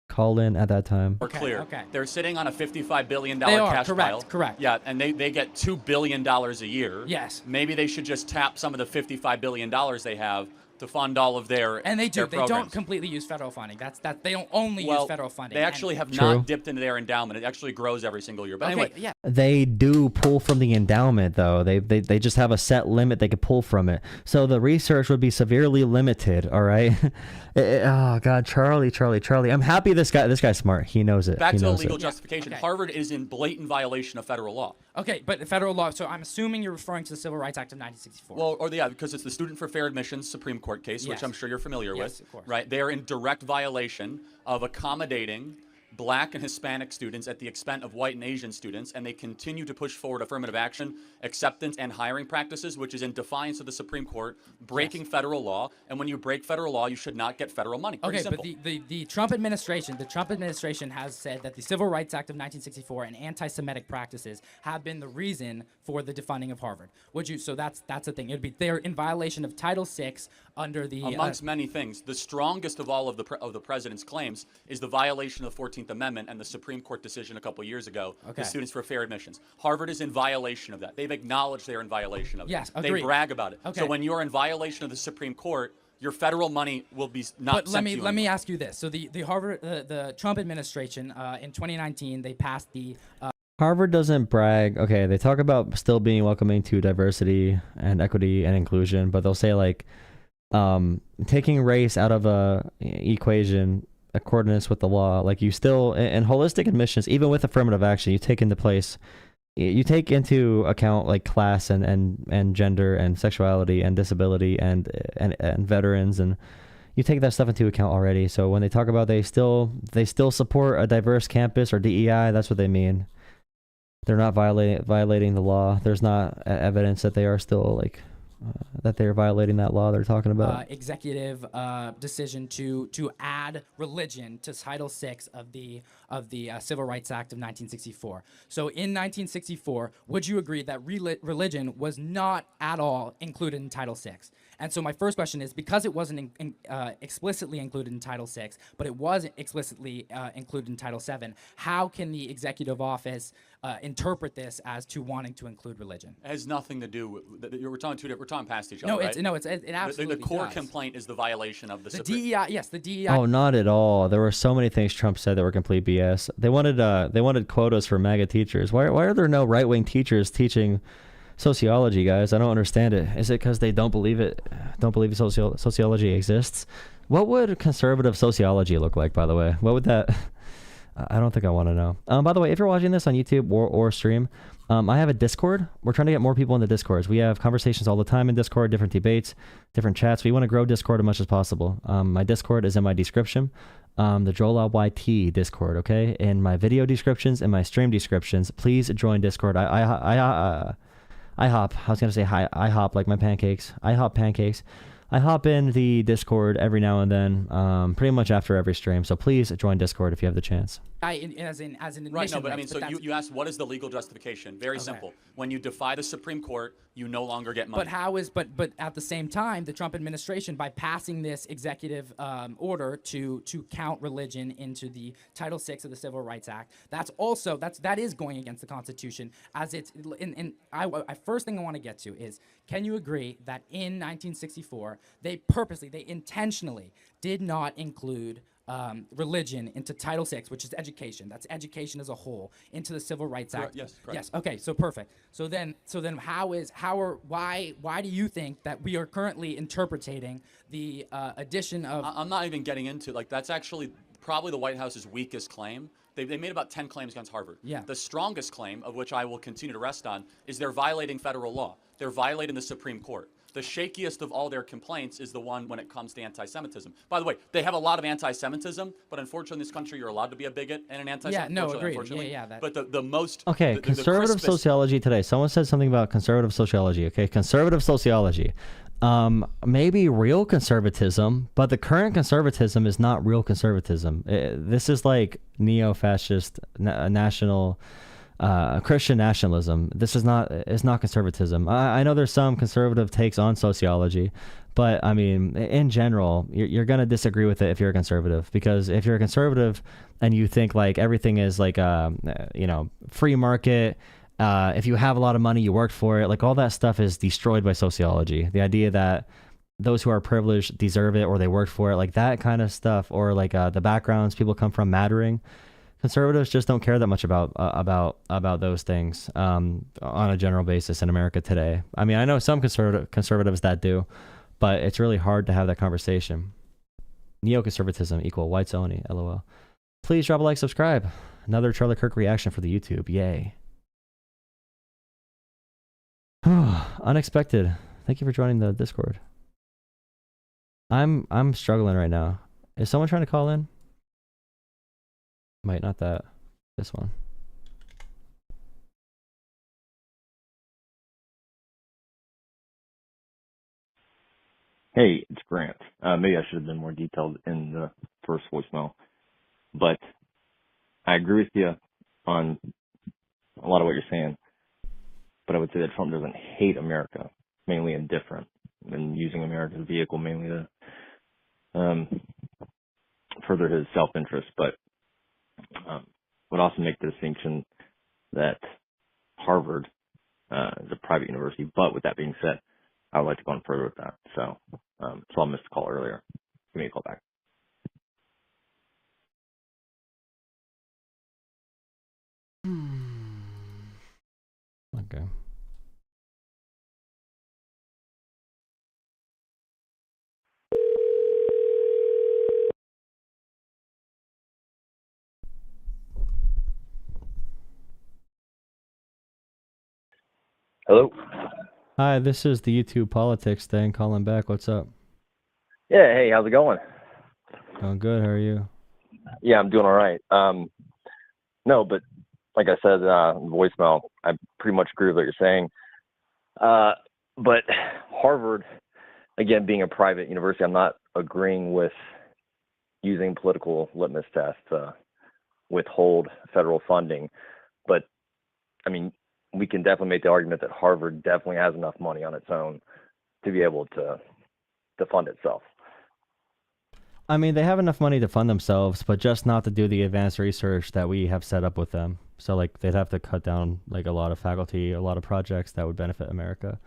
call in at that time. We're clear. Okay. They're sitting on a $55 billion They are, cash correct, pile. correct. Yeah, and they get $2 billion a year. Yes. Maybe they should just tap some of the $55 billion they have to fund all of their And they do. their They programs. don't completely use federal funding. They don't only use federal funding. They actually have True. not dipped into their endowment. It actually grows every single year. But Okay, anyway, yeah. They do pull from the endowment, though. They just have a set limit they could pull from it. So the research would be severely limited. All right. Oh God, Charlie. I'm happy this guy's smart. He knows it. back He to knows illegal it. justification. Okay. Harvard is in blatant violation of federal law. Okay, but federal law. So I'm assuming you're referring to the Civil Rights Act of 1964. Well, yeah, because it's the Student for Fair Admissions Supreme Court case, which Yes. I'm sure you're familiar Yes, with. of course. Right? They are in direct violation of accommodating Black and Hispanic students at the expense of white and Asian students, and they continue to push forward affirmative action, acceptance, and hiring practices, which is in defiance of the Supreme Court, breaking federal law. And when you break federal law, you should not get federal money. Pretty Okay, simple. but the Trump administration has said that the Civil Rights Act of 1964 and anti-Semitic practices have been the reason for the defunding of Harvard. So that's the thing. They're in violation of Title VI under the amongst many things. The strongest of all of the president's claims is the violation of the 14th Amendment and the Supreme Court decision a couple years ago, Okay. the Students for Fair Admissions. Harvard is in violation of that. They've acknowledged they're in violation of it. Yes, They agreed. brag about it. Okay. So when you're in violation of the Supreme Court, your federal money will be not But sent let to you me anymore. ask you this. So the Trump administration in 2019 they passed the Harvard doesn't brag. Okay, they talk about still being welcoming to diversity and equity and inclusion, but they'll say like taking race out of a equation accordance with the law, like you still, and holistic admissions, even with affirmative action, you take into account like class and gender and sexuality and disability and veterans, and you take that stuff into account already. So when they talk about they still support a diverse campus or DEI, that's what they mean. They're not violating the law. There's not evidence that they are still like that they're violating that law they're talking about. Executive decision to add religion to Title VI of the Civil Rights Act of 1964. So in 1964, would you agree that religion was not at all included in Title VI? And so my first question is, because it wasn't explicitly included in Title VI, but it was explicitly included in Title VII, how can the executive office interpret this as to wanting to include religion? It has nothing to do with. We're talking past each other. No, right? it absolutely the core does. complaint is the violation of the DEI. Yes, the DEI. Oh, not at all. There were so many things Trump said that were complete BS. They wanted quotas for MAGA teachers. Why are there no right-wing teachers teaching sociology, guys? I don't understand it. Is it because they don't believe it? Don't believe sociology exists? What would conservative sociology look like, by the way? What would that? I don't think I want to know. By the way, if you're watching this on YouTube or stream, I have a Discord. We're trying to get more people in the Discords. We have conversations all the time in Discord, different debates, different chats. We want to grow Discord as much as possible. My Discord is in my description. The Jolah YT Discord, okay? In my video descriptions and my stream descriptions, please join Discord. I hop like my pancakes. I hop pancakes. I hop in the Discord every now and then, pretty much after every stream. So please join Discord if you have the chance. As an admission. Right, no, but I mean, rights, so you asked what is the legal justification? Very simple. When you defy the Supreme Court, you no longer get money. But at the same time, the Trump administration, by passing this executive order to count religion into the Title VI of the Civil Rights Act, that is going against the Constitution. As it's first thing I want to get to is, can you agree that in 1964 they intentionally did not include religion into Title VI, which is education. That's education as a whole, into the Civil Rights Act. Yes, correct. Yes. Okay. So perfect. So then, why do you think that we are currently interpreting the addition of? I'm not even getting into that's actually probably the White House's weakest claim. They made about 10 claims against Harvard. Yeah. The strongest claim, of which I will continue to rest on, is they're violating federal law. They're violating the Supreme Court. The shakiest of all their complaints is the one when it comes to anti-Semitism. By the way, they have a lot of anti-Semitism, but unfortunately in this country you're allowed to be a bigot and an anti-Semitic. Yeah, no, agreed. Yeah. But the most... Okay, the conservative crispest... sociology today. Someone said something about conservative sociology. Okay, conservative sociology. Maybe real conservatism, but the current conservatism is not real conservatism. This is like neo-fascist national... Christian nationalism. This is not conservatism. I know there's some conservative takes on sociology, but I mean, in general, you're going to disagree with it if you're a conservative, because if you're a conservative and you think like everything is like, free market, if you have a lot of money, you worked for it, like all that stuff is destroyed by sociology. The idea that those who are privileged deserve it or they worked for it, like that kind of stuff, or like the backgrounds people come from mattering. Conservatives just don't care that much about those things on a general basis in America today. I mean, I know some conservatives that do, but it's really hard to have that conversation. Neoconservatism equal whites only, LOL. Please drop a like, subscribe. Another Charlie Kirk reaction for the YouTube. Yay. Unexpected. Thank you for joining the Discord. I'm struggling right now. Is someone trying to call in? Might not that. This one. Hey, it's Grant. Maybe I should have been more detailed in the first voicemail, but I agree with you on a lot of what you're saying. But I would say that Trump doesn't hate America, mainly indifferent, and using America as a vehicle mainly to further his self-interest. But would also make the distinction that Harvard is a private university. But with that being said, I would like to go on further with that. So I missed the call earlier. Give me a call back. Okay. Hello. Hi, this is the YouTube politics thing. Calling back. What's up? Yeah. Hey, how's it going? Going good. How are you? Yeah, I'm doing all right. No, but like I said, voicemail, I pretty much agree with what you're saying. But Harvard, again, being a private university, I'm not agreeing with using political litmus tests to withhold federal funding. But I mean, we can definitely make the argument that Harvard definitely has enough money on its own to be able to fund itself. I mean, they have enough money to fund themselves, but just not to do the advanced research that we have set up with them. So, like, they'd have to cut down, like, a lot of faculty, a lot of projects that would benefit America.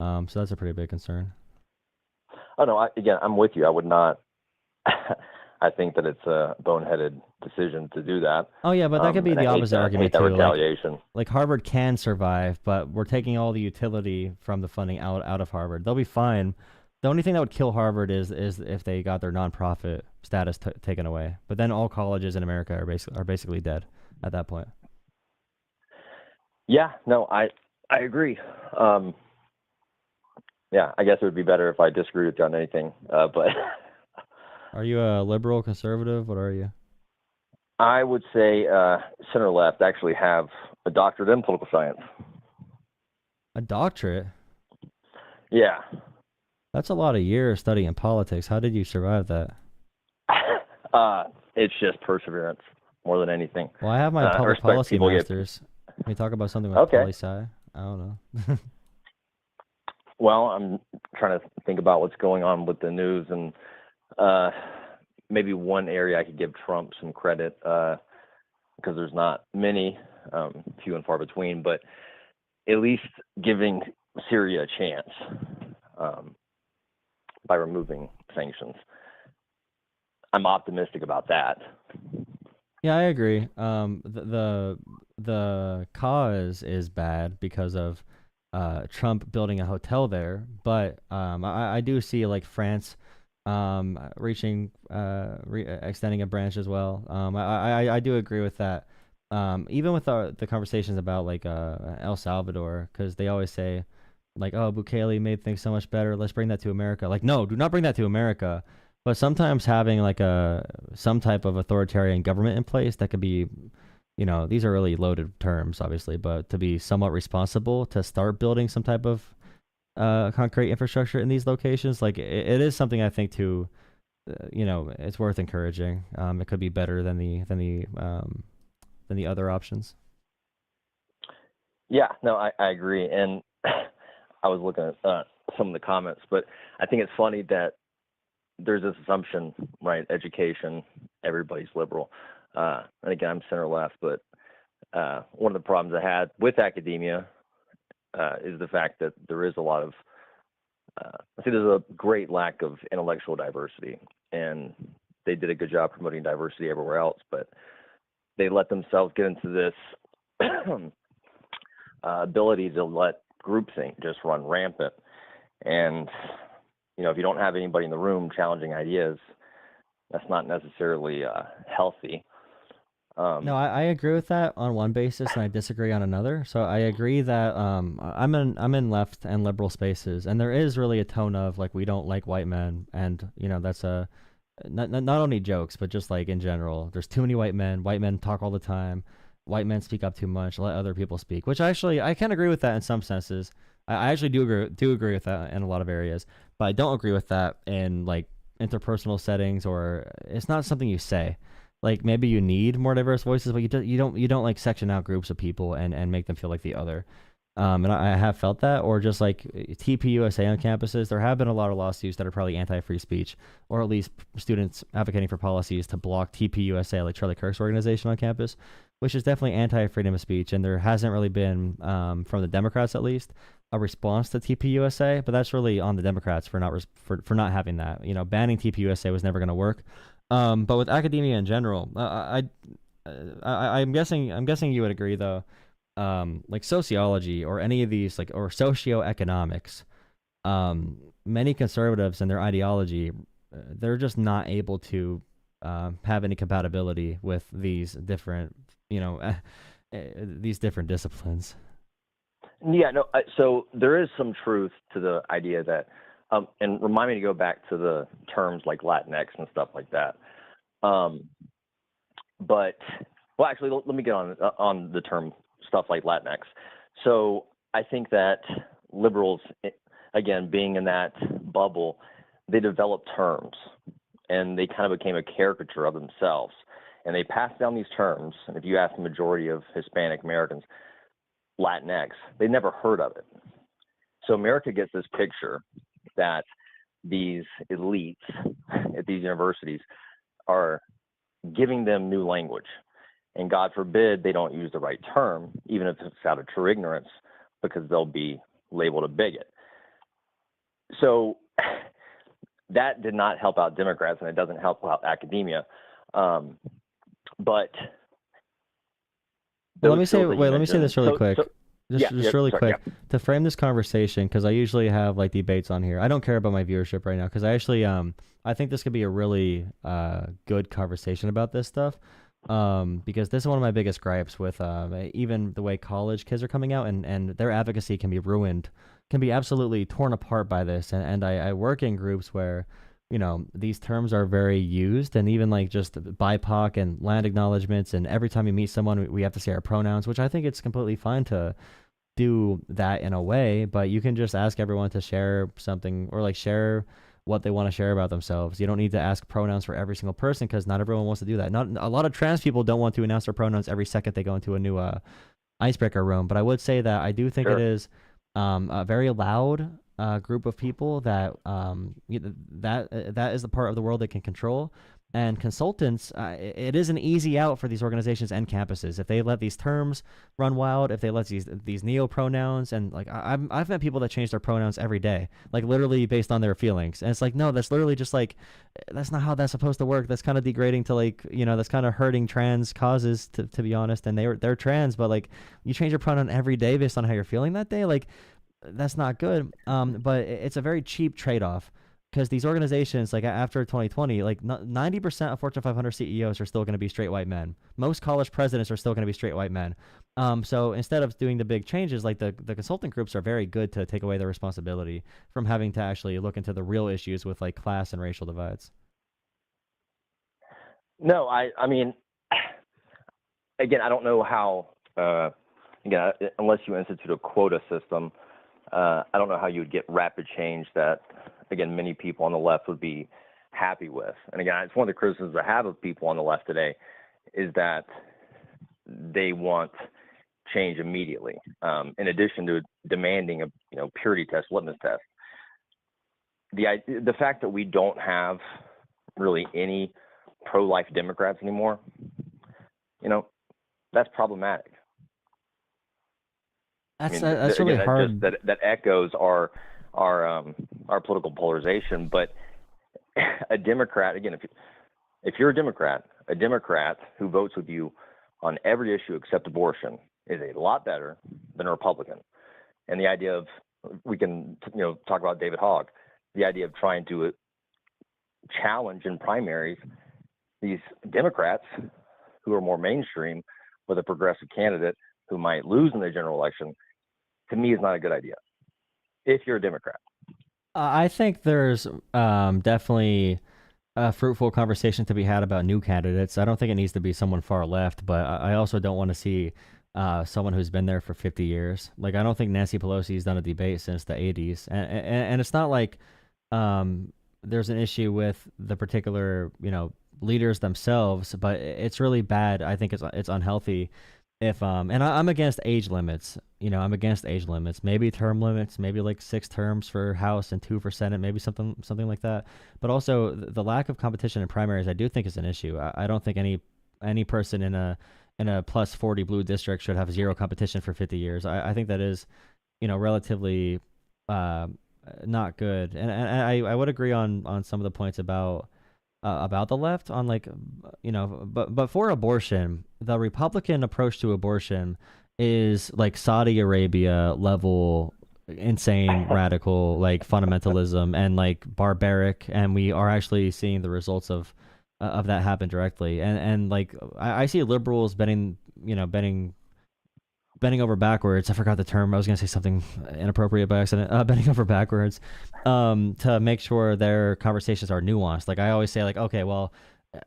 So that's a pretty big concern. Oh, no, again, I'm with you. I would not, I think that it's a boneheaded decision to do that. Oh, yeah, but that could be the opposite argument, that too. Retaliation. Like, Harvard can survive, but we're taking all the utility from the funding out of Harvard. They'll be fine. The only thing that would kill Harvard is if they got their nonprofit status taken away. But then all colleges in America are basically dead at that point. Yeah, no, I agree. Yeah, I guess it would be better if I disagreed with you on anything. But Are you a liberal, conservative? What are you? I would say center left. Actually have a doctorate in political science. A doctorate? Yeah. That's a lot of years studying politics. How did you survive that? It's just perseverance more than anything. Well, I have my public policy masters. Can we talk about something with poli-sci? I don't know. Well, I'm trying to think about what's going on with the news, and maybe one area I could give Trump some credit, because there's not many, few and far between, but at least giving Syria a chance by removing sanctions. I'm optimistic about that. Yeah, I agree. The cause is bad because of Trump building a hotel there, but I do see like France extending a branch as well. I do agree with that. Even with the conversations about like El Salvador, because they always say like, oh, Bukele made things so much better, let's bring that to America. Like, no, do not bring that to America. But sometimes having like some type of authoritarian government in place that could be, these are really loaded terms, obviously, but to be somewhat responsible to start building some type of concrete infrastructure in these locations, like it is something I think it's worth encouraging. It could be better than the other options. Yeah, no, I agree. And I was looking at some of the comments, but I think it's funny that there's this assumption, right? Education, everybody's liberal. And again, I'm center left, but one of the problems I had with academia is the fact that there is a lot of, I think there's a great lack of intellectual diversity, and they did a good job promoting diversity everywhere else, but they let themselves get into this ability to let groupthink just run rampant. And, if you don't have anybody in the room challenging ideas, that's not necessarily healthy. No, I agree with that on one basis, and I disagree on another. So I agree that I'm in left and liberal spaces, and there is really a tone of like we don't like white men, and that's not only jokes, but just like in general, there's too many white men. White men talk all the time. White men speak up too much. Let other people speak. Which actually I can agree with that in some senses. I actually do agree with that in a lot of areas, but I don't agree with that in like interpersonal settings, or it's not something you say. Like maybe you need more diverse voices, but you don't like section out groups of people and make them feel like the other. And I have felt that, or just like TPUSA on campuses, there have been a lot of lawsuits that are probably anti-free speech, or at least students advocating for policies to block TPUSA, like Charlie Kirk's organization on campus, which is definitely anti-freedom of speech. And there hasn't really been, from the Democrats at least, a response to TPUSA, but that's really on the Democrats for not having that. Banning TPUSA was never going to work. But with academia in general, I'm guessing you would agree though. Like sociology or any of these, like, or socioeconomics, many conservatives and their ideology, they're just not able to have any compatibility with these different, these different disciplines. Yeah, no. So there is some truth to the idea that, and remind me to go back to the terms like Latinx and stuff like that. But well, actually, let me get on the term stuff like Latinx. So I think that liberals, again, being in that bubble, they developed terms, and they kind of became a caricature of themselves, and they passed down these terms. And if you ask the majority of Hispanic Americans, Latinx, they never heard of it. So America gets this picture that these elites at these universities are giving them new language. And God forbid they don't use the right term, even if it's out of true ignorance, because they'll be labeled a bigot. So that did not help out Democrats, and it doesn't help out academia. But let me say this really quick. Really sorry, quick to frame this conversation, because I usually have like debates on here. I don't care about my viewership right now, because I actually I think this could be a really good conversation about this stuff, because this is one of my biggest gripes with even the way college kids are coming out, and their advocacy can be ruined, can be absolutely torn apart by this. And I work in groups where, you know, these terms are very used, and even like just BIPOC and land acknowledgements, and every time you meet someone, we have to say our pronouns, which I think it's completely fine to do that in a way, but you can just ask everyone to share something, or like share what they want to share about themselves. You don't need to ask pronouns for every single person, because not everyone wants to do that. Not a lot of trans people don't want to announce their pronouns every second they go into a new icebreaker room. But I would say that I do think it is a very loud group of people that that is the part of the world they can control. And consultants, it is an easy out for these organizations and campuses if they let these terms run wild, if they let these neo pronouns, and like I've met people that change their pronouns every day, like literally based on their feelings, and it's like, no, that's literally just like, that's not how that's supposed to work. That's kind of degrading to, like, you know, that's kind of hurting trans causes, to be honest, and they're trans, but like you change your pronoun every day based on how you're feeling that day, like that's not good. But it's a very cheap trade-off. Because these organizations, like after 2020, like 90% of Fortune 500 CEOs are still going to be straight white men. Most college presidents are still going to be straight white men. So instead of doing the big changes, like the consulting groups are very good to take away their responsibility from having to actually look into the real issues with like class and racial divides. No, I mean, again, I don't know how, again, unless you institute a quota system, I don't know how you would get rapid change that, again, many people on the left would be happy with. And again, it's one of the criticisms I have of people on the left today is that they want change immediately, in addition to demanding a purity test, litmus test. The fact that we don't have really any pro-life Democrats anymore, that's problematic. That's again, really hard. That echoes our political polarization. But a Democrat, again, if you're a Democrat who votes with you on every issue except abortion is a lot better than a Republican. And the idea of, we can talk about David Hogg, the idea of trying to challenge in primaries these Democrats who are more mainstream with a progressive candidate who might lose in the general election, to me is not a good idea if you're a Democrat. I think there's definitely a fruitful conversation to be had about new candidates. I don't think it needs to be someone far left, but I also don't want to see someone who's been there for 50 years. Like, I don't think Nancy Pelosi's done a debate since the 80s. And it's not like there's an issue with the particular, leaders themselves, but it's really bad. I think it's unhealthy if and I'm against age limits. I'm against age limits, maybe term limits, maybe like 6 terms for House and 2 for Senate, maybe something like that. But also the lack of competition in primaries, I do think is an issue. I don't think any person in a plus 40 blue district should have zero competition for 50 years. I think that is, relatively not good. And I would agree on some of the points about the left on, like, but for abortion, the Republican approach to abortion is like Saudi Arabia level insane, radical, like fundamentalism and like barbaric. And we are actually seeing the results of that happen directly. And like, I see liberals betting bending over backwards. I forgot the term. I was gonna say something inappropriate by accident. Bending over backwards, to make sure their conversations are nuanced. Like I always say, like, okay, well,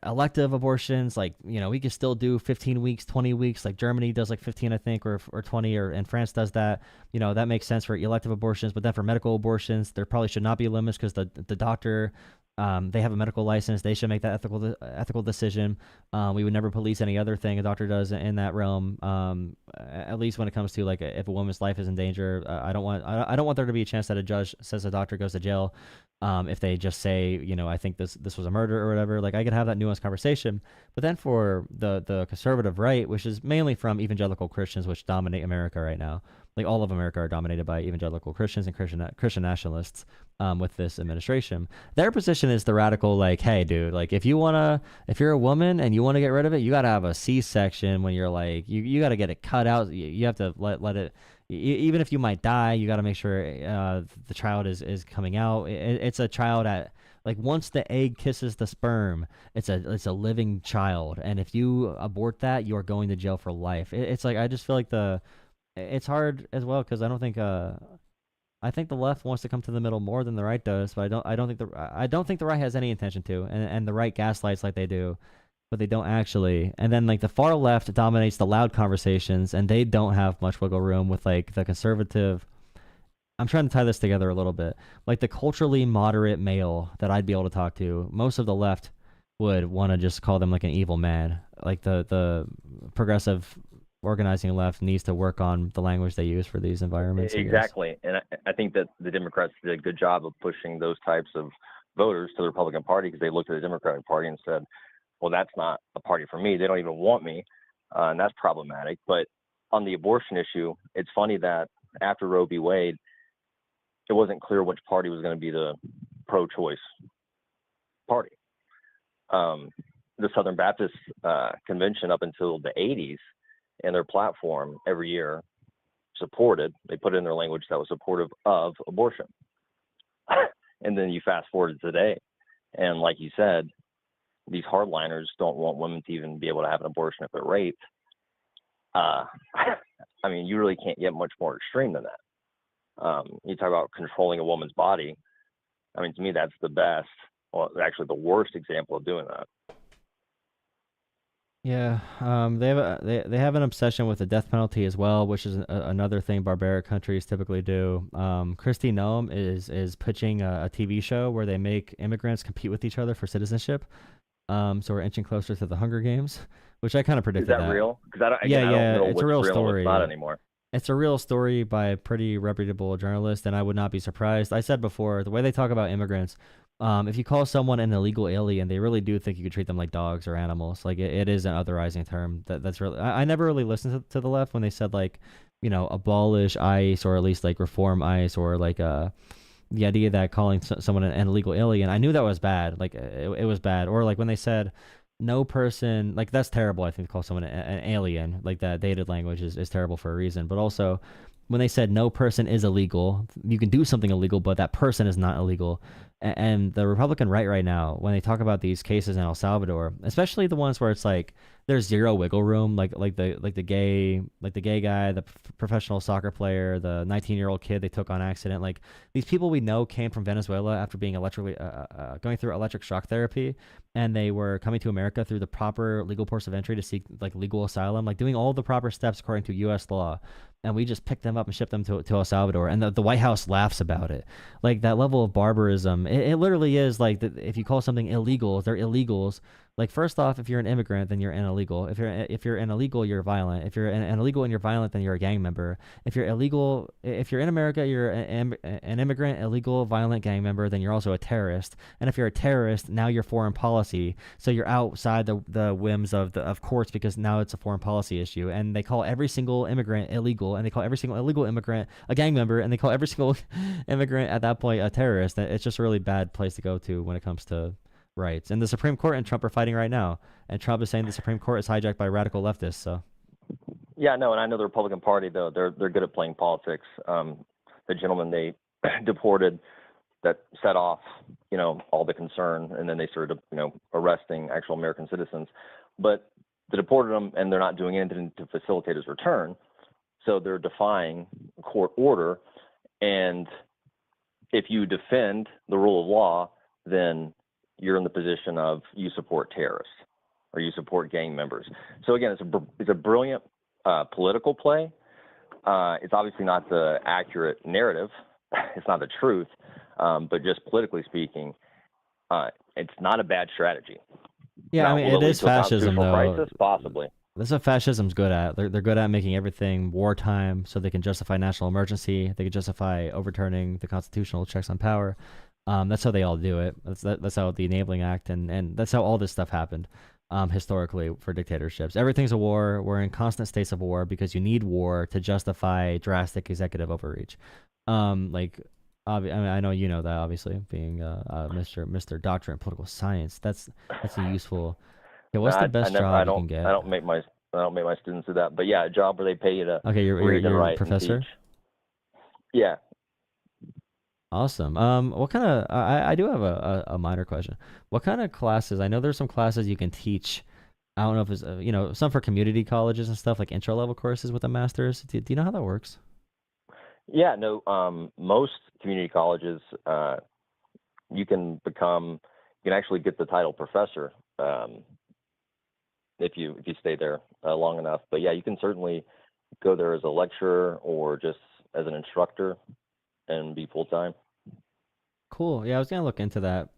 elective abortions, like, we can still do 15 weeks, 20 weeks. Like Germany does like 15, I think, or 20, and France does that. That makes sense for elective abortions. But then for medical abortions, there probably should not be limits because the doctor. They have a medical license. They should make that ethical decision. We would never police any other thing a doctor does in that realm. At least when it comes to like if a woman's life is in danger, I don't want there to be a chance that a judge says a doctor goes to jail if they just say, I think this was a murder or whatever. Like I could have that nuanced conversation. But then for the conservative right, which is mainly from evangelical Christians, which dominate America right now. Like all of America are dominated by evangelical Christians and Christian nationalists with this administration. Their position is the radical, like, hey, dude, like if you're a woman and you want to get rid of it, you got to have a C-section when you're like, you got to get it cut out. You have to let it, even if you might die, you got to make sure the child is coming out. It's a child at, like once the egg kisses the sperm, it's a living child. And if you abort that, you are going to jail for life. It's like, I just feel like it's hard as well because I don't think I think the left wants to come to the middle more than the right does, but I don't think the right has any intention to, and the right gaslights like they do, but they don't actually. And then like the far left dominates the loud conversations, and they don't have much wiggle room with like the conservative. I'm trying to tie this together a little bit. Like the culturally moderate male that I'd be able to talk to, most of the left would want to just call them like an evil man. Like the progressive organizing left needs to work on the language they use for these environments. Exactly. And I think that the Democrats did a good job of pushing those types of voters to the Republican Party because they looked at the Democratic Party and said, well, that's not a party for me. They don't even want me. And that's problematic. But on the abortion issue, it's funny that after Roe v. Wade, it wasn't clear which party was going to be the pro-choice party. The Southern Baptist Convention up until the 80s, and their platform every year they put in their language that was supportive of abortion. And then you fast forward to today, and like you said, these hardliners don't want women to even be able to have an abortion if they're raped. I mean, you really can't get much more extreme than that. You talk about controlling a woman's body. I mean, to me, that's the best, well, actually the worst example of doing that. Yeah, they have an obsession with the death penalty as well, which is another thing barbaric countries typically do. Kristi Noem is pitching a TV show where they make immigrants compete with each other for citizenship. So we're inching closer to the Hunger Games, which I kind of predicted. Is that real? Because I don't know it's a real story. What's not anymore. It's a real story by a pretty reputable journalist, and I would not be surprised. I said before, the way they talk about immigrants. If you call someone an illegal alien, they really do think you could treat them like dogs or animals. Like it is an otherizing term. That's really. I never really listened to the left when they said like, abolish ICE or at least like reform ICE or like the idea that calling someone an illegal alien. I knew that was bad. Like it was bad. Or like when they said no person, like that's terrible. I think to call someone an alien, like that dated language is terrible for a reason. But also when they said no person is illegal, you can do something illegal, but that person is not illegal. And the Republican right now, when they talk about these cases in El Salvador, especially the ones where it's like there's zero wiggle room, like the gay guy, the professional soccer player, the 19-year-old kid they took on accident, like these people we know came from Venezuela after being going through electric shock therapy, and they were coming to America through the proper legal ports of entry to seek like legal asylum, like doing all the proper steps according to U.S. law. And we just picked them up and shipped them to El Salvador. And the White House laughs about it. Like that level of barbarism, it literally is like if you call something illegal, they're illegals. Like first off, if you're an immigrant, then you're an illegal. If you're an illegal, you're violent. If you're an illegal and you're violent, then you're a gang member. If you're illegal, if you're in America, you're an immigrant, illegal, violent gang member, then you're also a terrorist. And if you're a terrorist, now you're foreign policy. So you're outside the whims of courts because now it's a foreign policy issue. And they call every single immigrant illegal, and they call every single illegal immigrant a gang member, and they call every single immigrant at that point a terrorist. It's just a really bad place to go to when it comes to rights. And the Supreme Court and Trump are fighting right now, and Trump is saying the Supreme Court is hijacked by radical leftists. So yeah, no, and I know the Republican Party though they're good at playing politics. The gentleman they deported that set off all the concern, and then they started arresting actual American citizens, but they deported him and they're not doing anything to facilitate his return. So they're defying court order. And if you defend the rule of law, then you're in the position of you support terrorists or you support gang members. So again, it's a brilliant political play. It's obviously not the accurate narrative. It's not the truth. But just politically speaking, it's not a bad strategy. Yeah, Now, I mean, will it lead is to a fascism, constitutional though. crisis? Possibly. That's what fascism's good at. They're good at making everything wartime so they can justify national emergency. They can justify overturning the constitutional checks on power. That's how they all do it. That's how the Enabling Act and that's how all this stuff happened historically for dictatorships. Everything's a war. We're in constant states of war because you need war to justify drastic executive overreach. I mean, I know you know that, obviously, being Mr. Doctorate in Political Science. That's a useful. Okay, what's the best job you can get? I don't make my students do that. But yeah, a job where they pay you to Okay, you're read and a write professor? and teach. Yeah. Awesome. What kind of? I do have a minor question. What kind of classes? I know there's some classes you can teach. I don't know if it's some for community colleges and stuff, like intro level courses with a master's. Do you know how that works? Yeah, no. Most community colleges, you can actually get the title professor if you stay there long enough. But yeah, you can certainly go there as a lecturer or just as an instructor and be full time. Cool. Yeah, I was gonna look into that.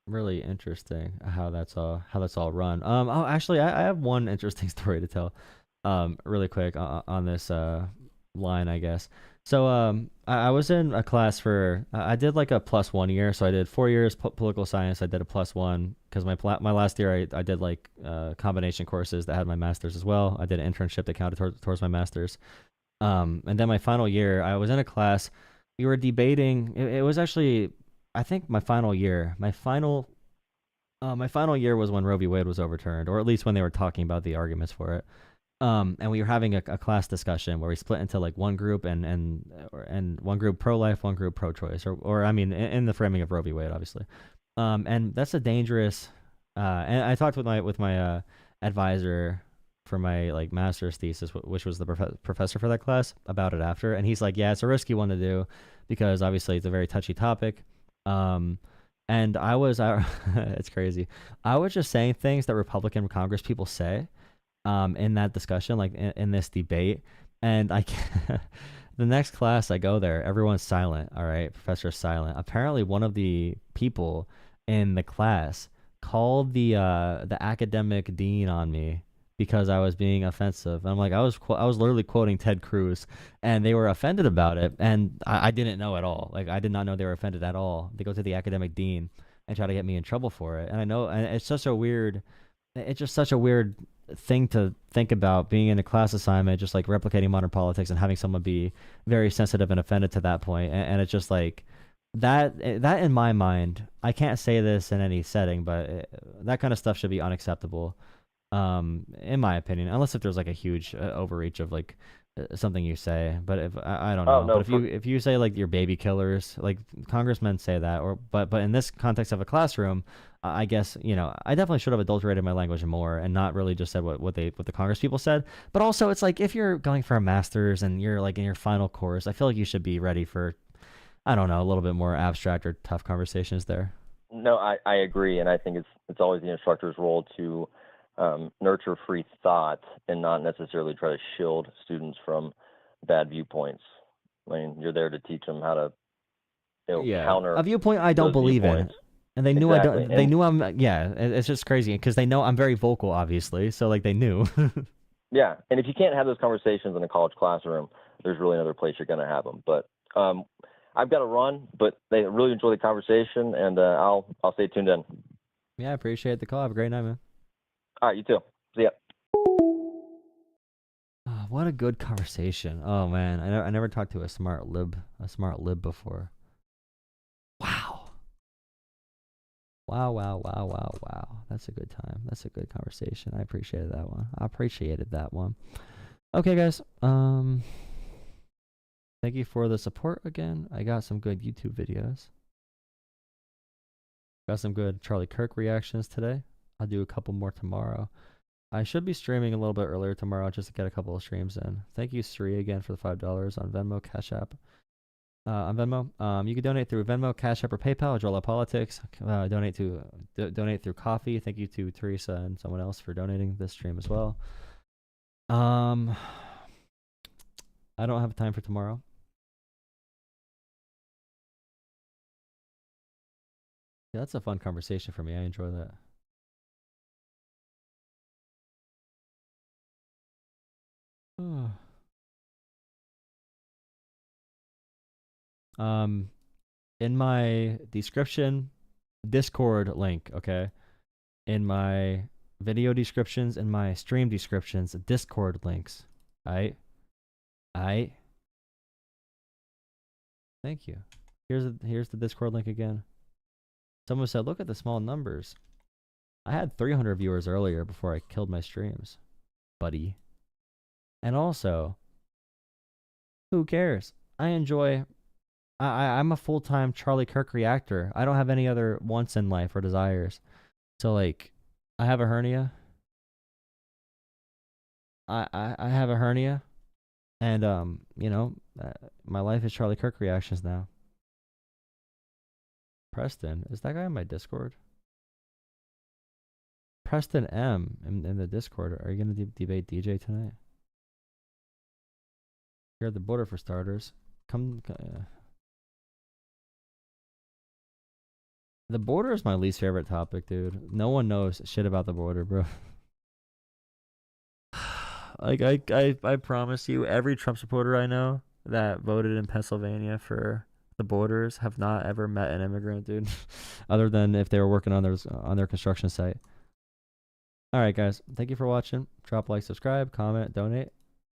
Really interesting how that's all run. Oh, actually, I have one interesting story to tell. Really quick on this line, I guess. So I was in a class for I did like a +1 year, so I did 4 years political science. I did a +1 because my last year I did like combination courses that had my master's as well. I did an internship that counted towards my master's. And then my final year, I was in a class. We were debating. It was actually, I think, my final year. My final year was when Roe v. Wade was overturned, or at least when they were talking about the arguments for it. And we were having a class discussion where we split into like one group and one group pro-life, one group pro-choice, or I mean, in the framing of Roe v. Wade, obviously. And that's a dangerous. And I talked with my advisor for my like master's thesis, which was the professor for that class, about it after, and he's like, yeah, it's a risky one to do because obviously it's a very touchy topic. And it's crazy. I was just saying things that Republican Congress people say in that discussion, like in this debate, and the next class I go there, everyone's silent. All right, professor's silent. Apparently, one of the people in the class called the academic dean on me because I was being offensive. I'm like, I was literally quoting Ted Cruz, and they were offended about it, and I didn't know at all. Like, I did not know they were offended at all. They go to the academic dean and try to get me in trouble for it, and I know, and it's just such a weird thing to think about, being in a class assignment, just like replicating modern politics, and having someone be very sensitive and offended to that point, and it's just like that in my mind, I can't say this in any setting, but that kind of stuff should be unacceptable. In my opinion, unless if there's like a huge overreach of like something you say, but if I don't know, Oh, no, but if you say like you're baby killers, like congressmen say that, or but in this context of a classroom, I guess I definitely should have adulterated my language more and not really just said what the Congress people said. But also, it's like if you're going for a master's and you're like in your final course, I feel like you should be ready for, I don't know, a little bit more abstract or tough conversations there. No, I agree, and I think it's always the instructor's role to nurture free thought and not necessarily try to shield students from bad viewpoints. I mean, you're there to teach them how to counter a viewpoint I don't believe in, and they knew Exactly. I don't. They knew I'm. Yeah, it's just crazy because they know I'm very vocal, obviously. So like they knew. Yeah, and if you can't have those conversations in a college classroom, there's really another place you're going to have them. But I've got to run, but they really enjoy the conversation, and I'll stay tuned in. Yeah, I appreciate the call. Have a great night, man. All right, you too. See ya. Oh, what a good conversation. Oh man, I never talked to a smart lib before. Wow. That's a good time. That's a good conversation. I appreciated that one. Okay, guys. Thank you for the support again. I got some good YouTube videos. Got some good Charlie Kirk reactions today. I'll do a couple more tomorrow. I should be streaming a little bit earlier tomorrow just to get a couple of streams in. Thank you, Sri, again for the $5 on Venmo, Cash App. On Venmo, you can donate through Venmo, Cash App, or PayPal. Jolah Politics. Donate through Coffee. Thank you to Teresa and someone else for donating this stream as well. I don't have time for tomorrow. Yeah, that's a fun conversation for me. I enjoy that. In my description, Discord link, okay? In my video descriptions, in my stream descriptions, Discord links. Aight? Thank you. Here's the Discord link again. Someone said, look at the small numbers. I had 300 viewers earlier before I killed my streams, buddy. And also, who cares? I'm a full-time Charlie Kirk reactor. I don't have any other wants in life or desires. So like, I have a hernia. I have a hernia. And you know, my life is Charlie Kirk reactions now. Preston, is that guy on my Discord? Preston M in the Discord. Are you gonna debate DJ tonight? You're at the border for starters. The border is my least favorite topic, dude. No one knows shit about the border, bro. Like I promise you, every Trump supporter I know that voted in Pennsylvania for the borders have not ever met an immigrant, dude. Other than if they were working on their construction site. All right, guys. Thank you for watching. Drop a like, subscribe, comment, donate,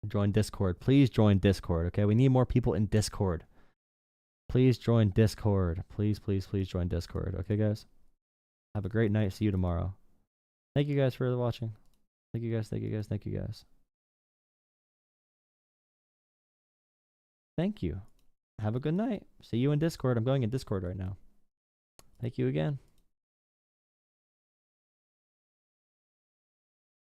join Discord. Please join Discord. Okay, we need more people in Discord. Please join Discord. Please join Discord. Okay, guys. Have a great night. See you tomorrow. Thank you guys for watching. Thank you guys. Thank you guys. Thank you guys. Thank you. Have a good night. See you in Discord. I'm going in Discord right now. Thank you again.